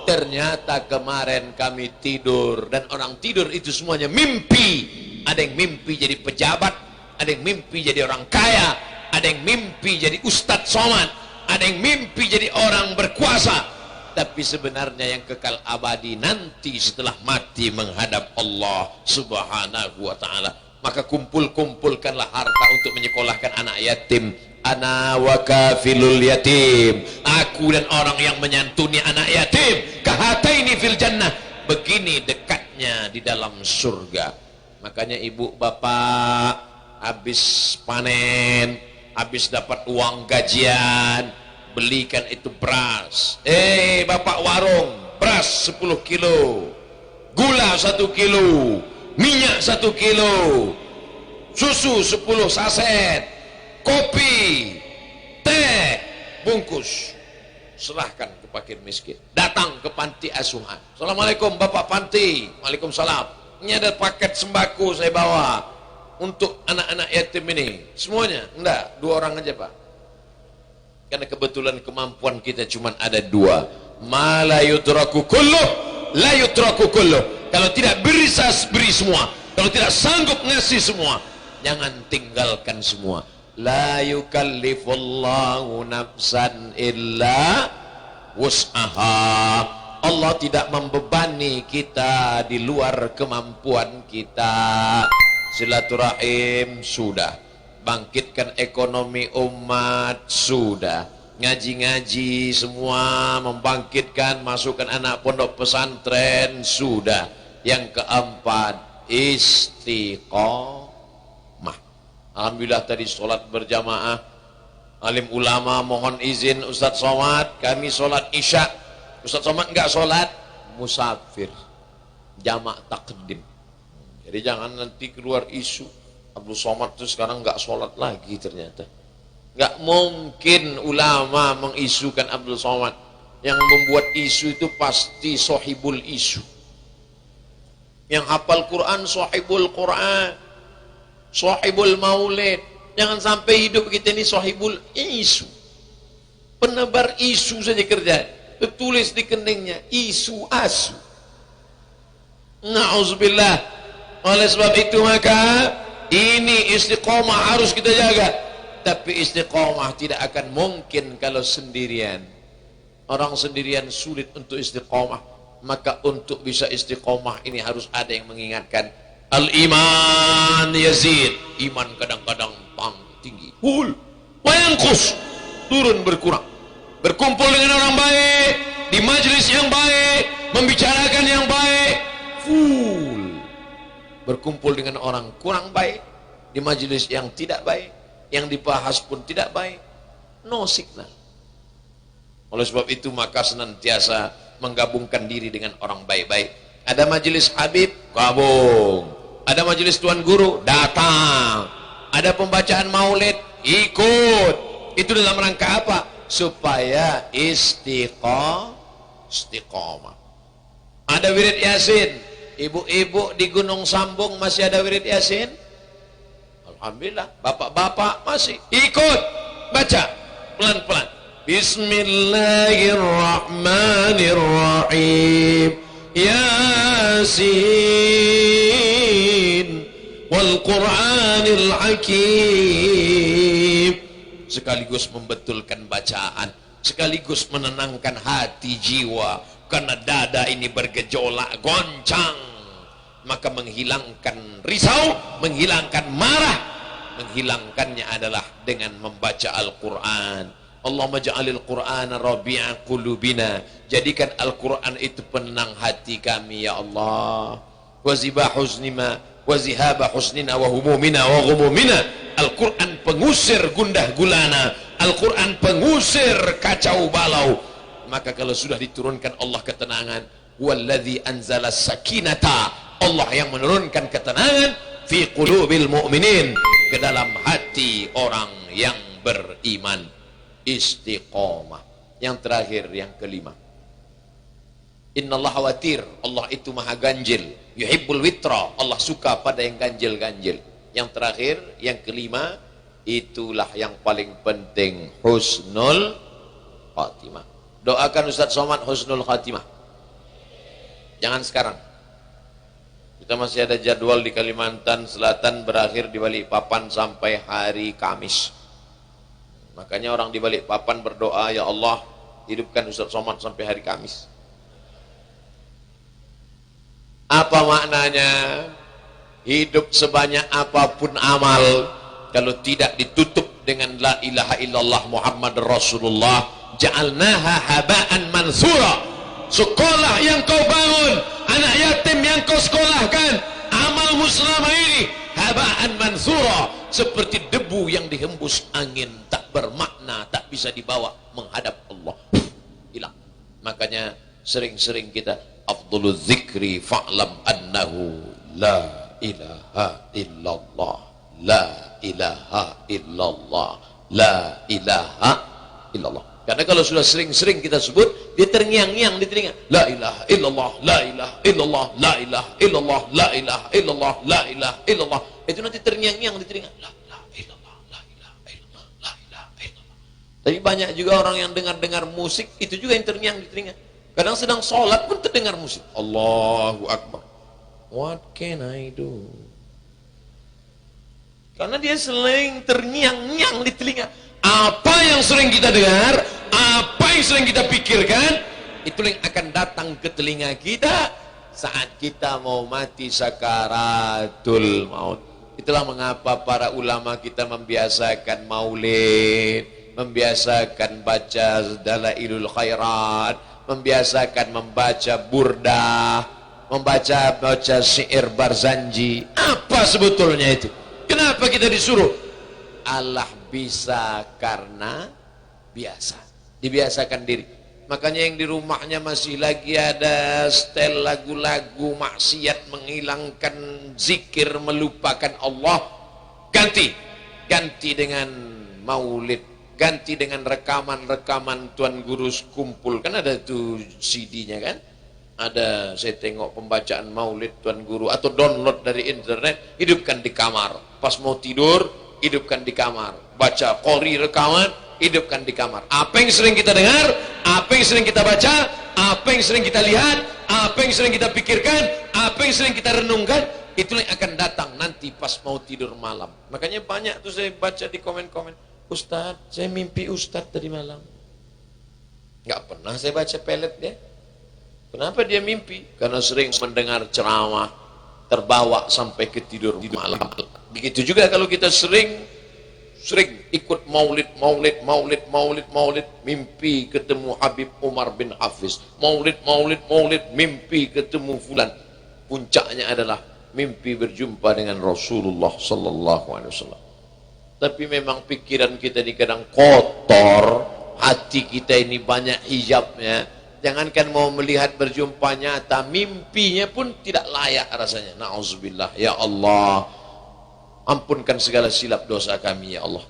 ternyata kemarin kami tidur, dan orang tidur itu semuanya mimpi. Ada yang mimpi jadi pejabat, ada yang mimpi jadi orang kaya, ada yang mimpi jadi Ustadz Somad, ada yang mimpi jadi orang berkuasa. Tapi sebenarnya yang kekal abadi nanti setelah mati menghadap Allah Subhanahu wa ta'ala. Maka kumpulkanlah harta untuk menyekolahkan anak yatim. Ana wa kafilul yatim, aku dan orang yang menyantuni anak yatim, kahataini fil jannah, begini dekatnya di dalam surga. Makanya ibu bapak habis panen, habis dapat uang gajian, belikan itu beras. Bapak warung, beras 10 kilo, gula 1 kilo, minyak 1 kilo, susu 10 saset, kopi, teh bungkus, serahkan ke fakir miskin. Datang ke panti asuhan. Assalamualaikum Bapak Panti. Waalaikumsalam. Ini ada paket sembako saya bawa untuk anak-anak yatim ini. Semuanya? Enggak, 2 orang aja Pak. Karena kebetulan kemampuan kita cuma ada 2. Ma la yutraku kulluh, la yutraku kulluh. Kalau tidak bisa beri semua, kalau tidak sanggup ngasih semua, jangan tinggalkan semua. La yukallifullahu nafsan illa wus'aha. Allah tidak membebani kita di luar kemampuan kita. Silaturahim sudah, bangkitkan ekonomi umat sudah, ngaji-ngaji semua, membangkitkan, masukkan anak pondok pesantren sudah. Yang keempat, istiqomah. Alhamdulillah tadi sholat berjamaah. Alim ulama mohon izin Ustadz Somad, kami sholat isya. Ustadz Somad enggak sholat, musafir, jamak takdim. Jadi jangan nanti keluar isu Abdul Somad itu sekarang enggak sholat lagi. Ternyata enggak mungkin ulama mengisukan Abdul Somad. Yang membuat isu itu pasti sohibul isu. Yang hafal Quran sohibul Quran, sohibul maulid. Jangan sampai hidup kita ini sohibul isu, penebar isu saja kerja. Tulis di keningnya isu asu. Na'udzubillah. Oleh sebab itu maka ini istiqomah harus kita jaga. Tapi istiqomah tidak akan mungkin kalau sendirian. Orang sendirian sulit untuk istiqomah. Maka untuk bisa istiqomah ini harus ada yang mengingatkan. Al-iman yazid, iman kadang-kadang tinggi, wayanqus, turun berkurang. Berkumpul dengan orang baik, di majelis yang baik, membicarakan yang baik, full. Berkumpul dengan orang kurang baik, di majelis yang tidak baik, yang dibahas pun tidak baik, no signal. Oleh sebab itu maka senantiasa menggabungkan diri dengan orang baik-baik. Ada majelis Habib, gabung. Ada majelis Tuan Guru, datang. Ada pembacaan maulid, ikut. Itu dalam rangka apa? Supaya istiqomah. Ada wirid Yasin. Ibu-ibu di Gunung Sambung masih ada wirid Yasin? Alhamdulillah. Bapak-bapak masih ikut. Baca pelan-pelan. Bismillahirrahmanirrahim. Yasin wal Qur'anil Hakim. Sekaligus membetulkan bacaan, sekaligus menenangkan hati jiwa, karena dada ini bergejolak, goncang. Maka menghilangkan risau, menghilangkan marah, menghilangkannya adalah dengan membaca Al-Quran. Allahumma ja'alil Qur'ana rabi'a qulubina. Jadikan Al-Quran itu penenang hati kami ya Allah. wa zibah husnina wa zihaba husnina wa humumina wa ghumumina. Al-Quran pengusir gundah gulana, Al-Quran pengusir kacau balau. Maka kalau sudah diturunkan Allah ketenangan, walladzi anzala sakinata, Allah yang menurunkan ketenangan fi qulubil mu'minin, ke dalam hati orang yang beriman. Istiqomah. Yang terakhir, yang kelima, innallaha watir, Allah itu maha ganjil. Yuhibbul witra, Allah suka pada yang ganjil-ganjil. Yang terakhir, yang kelima, itulah yang paling penting, husnul khatimah. Doakan Ustaz Somad husnul khatimah. Jangan sekarang. Kita masih ada jadwal di Kalimantan Selatan, berakhir di Balikpapan sampai hari Kamis. Makanya orang di Balikpapan berdoa, ya Allah, hidupkan Ustaz Somad sampai hari Kamis. Apa maknanya? Hidup sebanyak apapun amal, kalau tidak ditutup dengan la ilaha illallah Muhammad Rasulullah, ja'alnaha haba'an mansura. Sekolah yang kau bangun, anak yatim yang kau sekolahkan, amalmu selama ini haba'an mansura, seperti debu yang dihembus angin, tak bermakna, tak bisa dibawa menghadap Allah, hilang. Makanya sering-sering kita afdhalul zikri fa'lam annahu la ilaha illallah, la ilaha illallah, la ilaha illallah. Karena kalau sudah sering-sering kita sebut, dia terngiang-ngiang di telinga. La ilaha illallah, la ilaha illallah, la ilaha illallah, la ilaha illallah, la ilaha illallah. Itu nanti terngiang-ngiang di telinga. La ilaha illallah, la ilaha illallah, la ilaha illallah. Tapi banyak juga orang yang dengar-dengar musik, itu juga yang terngiang di telinga. Kadang sedang sholat pun terdengar musik. Allahu Akbar. What can I do? Karena dia sering terngiang-ngiang di telinga. Apa yang sering kita dengar, apa yang sering kita pikirkan, itu yang akan datang ke telinga kita saat kita mau mati sakaratul maut. Itulah mengapa para ulama kita membiasakan maulid, membiasakan baca dalailul khairat, membiasakan membaca burdah, membaca syair Barzanji. Apa sebetulnya itu? Kenapa kita disuruh? Allah bisa karena biasa, dibiasakan diri. Makanya yang di rumahnya masih lagi ada setel lagu-lagu maksiat, menghilangkan zikir, melupakan Allah, ganti dengan maulid, ganti dengan rekaman Tuan Guru kumpul. Kan ada tuh CD-nya kan, ada, saya tengok pembacaan maulid Tuan Guru, atau download dari internet, hidupkan di kamar. Pas mau tidur, hidupkan di kamar. Baca qori rekaman, hidupkan di kamar. Apa yang sering kita dengar, apa yang sering kita baca, apa yang sering kita lihat, apa yang sering kita pikirkan, apa yang sering kita renungkan, itulah yang akan datang nanti pas mau tidur malam. Makanya banyak tuh saya baca di komen-komen, Ustaz, saya mimpi Ustaz tadi malam. Nggak pernah saya baca pelet dia. Kenapa dia mimpi? Karena sering mendengar ceramah, terbawa sampai ke tidur malam. Begitu juga kalau kita sering ikut maulid, mimpi ketemu Habib Umar bin Hafiz, maulid, mimpi ketemu fulan. Puncaknya adalah mimpi berjumpa dengan Rasulullah sallallahu alaihi wasallam. Tapi memang pikiran kita ini kadang kotor, hati kita ini banyak hijabnya. Jangankan mau melihat berjumpa nyata, mimpinya pun tidak layak rasanya. Na'udzubillah. Ya Allah, ampunkan segala silap dosa kami ya Allah,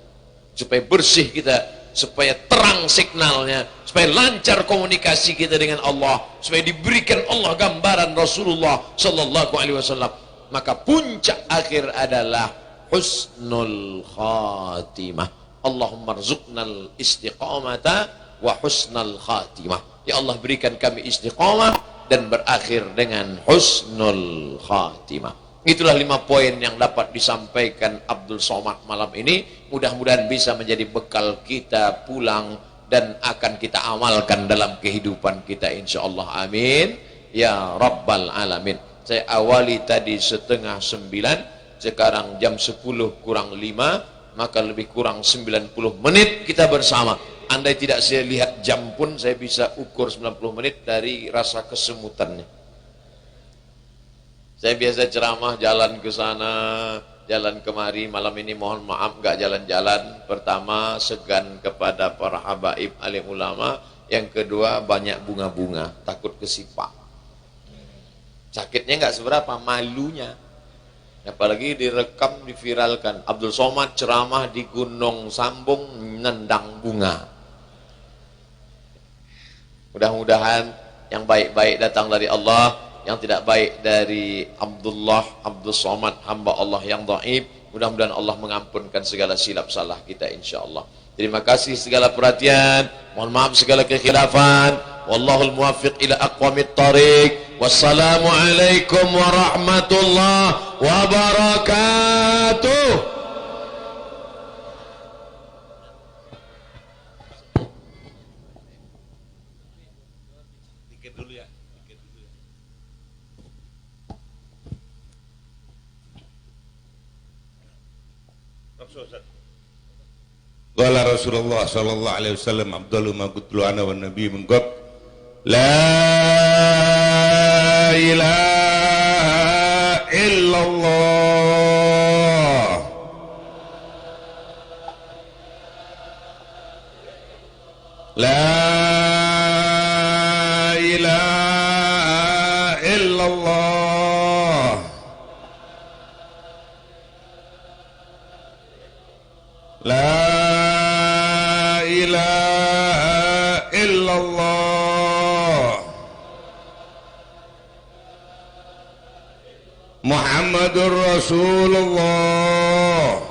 supaya bersih kita, supaya terang signalnya, supaya lancar komunikasi kita dengan Allah, supaya diberikan Allah gambaran Rasulullah sallallahu alaihi wasallam. Maka puncak akhir adalah husnul khatimah. Allahumma rzuqnal istiqamata wa husnal khatimah. Ya Allah, berikan kami istiqamah dan berakhir dengan husnul khatimah. Itulah 5 poin yang dapat disampaikan Abdul Somad malam ini. Mudah-mudahan bisa menjadi bekal kita pulang dan akan kita amalkan dalam kehidupan kita insyaallah. Amin ya rabbal alamin. Saya awali tadi 8:30, sekarang jam 10 kurang 5, maka lebih kurang 90 menit kita bersama. Andai tidak saya lihat jam pun saya bisa ukur 90 menit dari rasa kesemutannya. Saya biasa ceramah jalan ke sana, jalan kemari. Malam ini mohon maaf nggak jalan-jalan. Pertama, segan kepada para habaib alim ulama. Yang kedua, banyak bunga-bunga, takut kesipak. Sakitnya nggak seberapa, malunya. Apalagi direkam, diviralkan. Abdul Somad ceramah di Gunung Sambung, nendang bunga. Mudah-mudahan yang baik-baik datang dari Allah, yang tidak baik dari Abdul Somad, hamba Allah yang dhaif. Mudah-mudahan Allah mengampunkan segala silap salah kita insyaallah. Terima kasih segala perhatian, mohon maaf segala kekhilafan. Wallahul muwaffiq ila aqwamit thariq. Wassalamualaikum warahmatullahi wabarakatuh. Qala Rasulullah sallallahu alaihi wasallam afdalu ma qutlu ana wan nabi min qab la ilaha illallah la ilaha illallah la ilaha illallah Muhammadur Rasulullah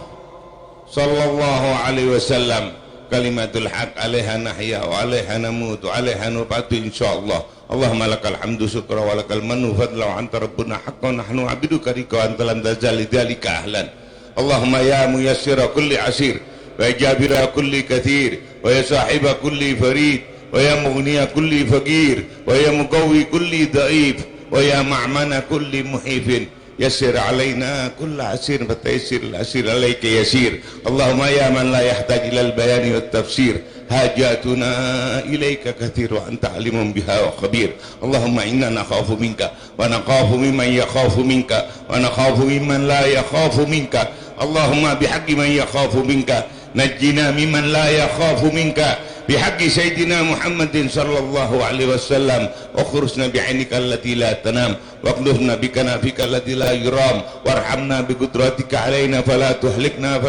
sallallahu alaihi wasallam kalimatul haq alaiha nahya wa alaiha namut wa alaiha nubatu insyaallah. Allahumma lakal hamdu syukra wa lakal manu fadla wa anta rabbuna haqqan nahnu abiduka rika anta lam tazal lidzalika ahlan. Allahumma ya muyassira kulli asir wa jabira kulli kathir wa ya sahiba kulli farid wa ya mughniya kulli faqir wa ya muqawwi kulli dhaif wa ya ma'mana kulli muhifin yassir alaina kulla asir wa taysir al-asir alayka yasir. Allahumma ya man la yahtaj ila al-bayani wat tafsir hajatuna ilayka kathir wa anta alimun biha wa khabir. Allahumma inna nakhafu minka wa nakhafu mimman yakhafu minka wa nakhafu mimman la yakhafu minka. Allahumma bihaqqi man yakhafu minka najjina mimman la yakhafu minka bihaqqi sayyidina Muhammadin sallallahu alaihi wasallam wa khurusna bi'ainika allati la tanam wa qlufna bikanafika allati la yuram warhamna biqudratika alaina fala tuhlikna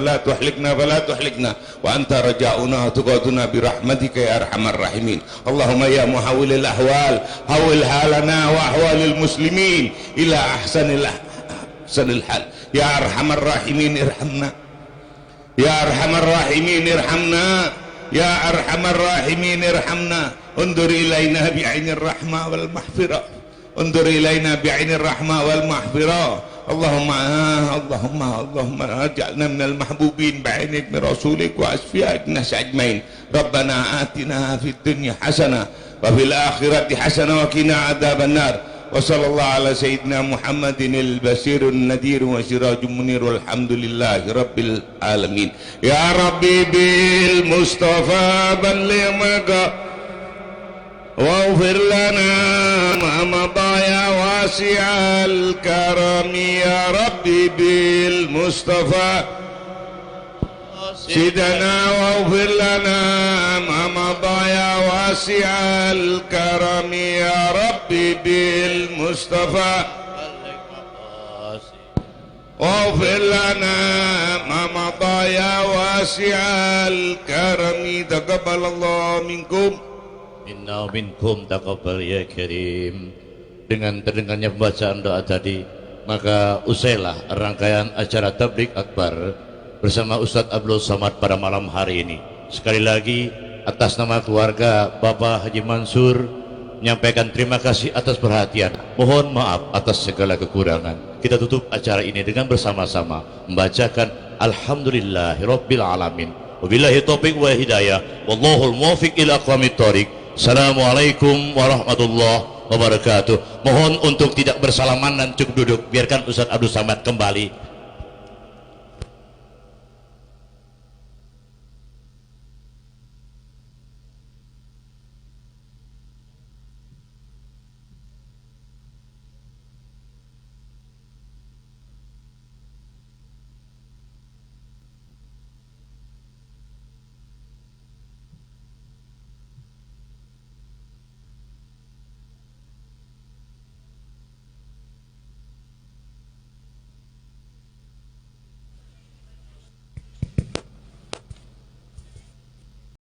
wa anta raja'una tuqaduna birahmatika ya arhamar rahimin. Allahumma ya muhawwilil ahwal hawwil halana wa ahwalil muslimin ila ahsanil hal ya arhamar rahimin irhamna ya arhamar rahimin irhamna ya arhamar rahimin irhamna undur ilaina bi'ainir rahmah wal mahfirah undur ilaina bi'ainir rahmah wal mahfirah. Allahumma aj'alna minal mahbubin bi'ainik min rasulik wa asfi'ak nas ajmain. Rabbana atina fid dunya hasanah wa fil akhirati hasanah wa qina adzaban nar. وصلى الله على سيدنا محمد البشير النذير وسراج منير والحمد لله رب العالمين. يا ربي بالمصطفى بلغ مقام واغفر لنا ما مضى يا واسع الكرم. يا ربي بالمصطفى سيدنا واغفر لنا ما مضى يا واسع الكرم. يا ربي بالمصطفى واغفر لنا ما مضى يا واسع الكرم. تقبل الله منكم Inna minkum taqabbal ya karim. Dengan terdengarnya pembacaan doa tadi, maka usailah rangkaian acara tabligh akbar bersama Ustadz Abdul Somad pada malam hari ini. Sekali lagi atas nama keluarga Bapak Haji Mansur menyampaikan terima kasih atas perhatian. Mohon maaf atas segala kekurangan. Kita tutup acara ini dengan bersama-sama membacakan Alhamdulillahirabbil alamin. Wabillahi taufiq wa hidayah. Wallahul muwaffiq ila aqwamit thoriq. Assalamualaikum warahmatullahi wabarakatuh. Mohon untuk tidak bersalaman dan cukup duduk. Biarkan Ustadz Abdul Somad kembali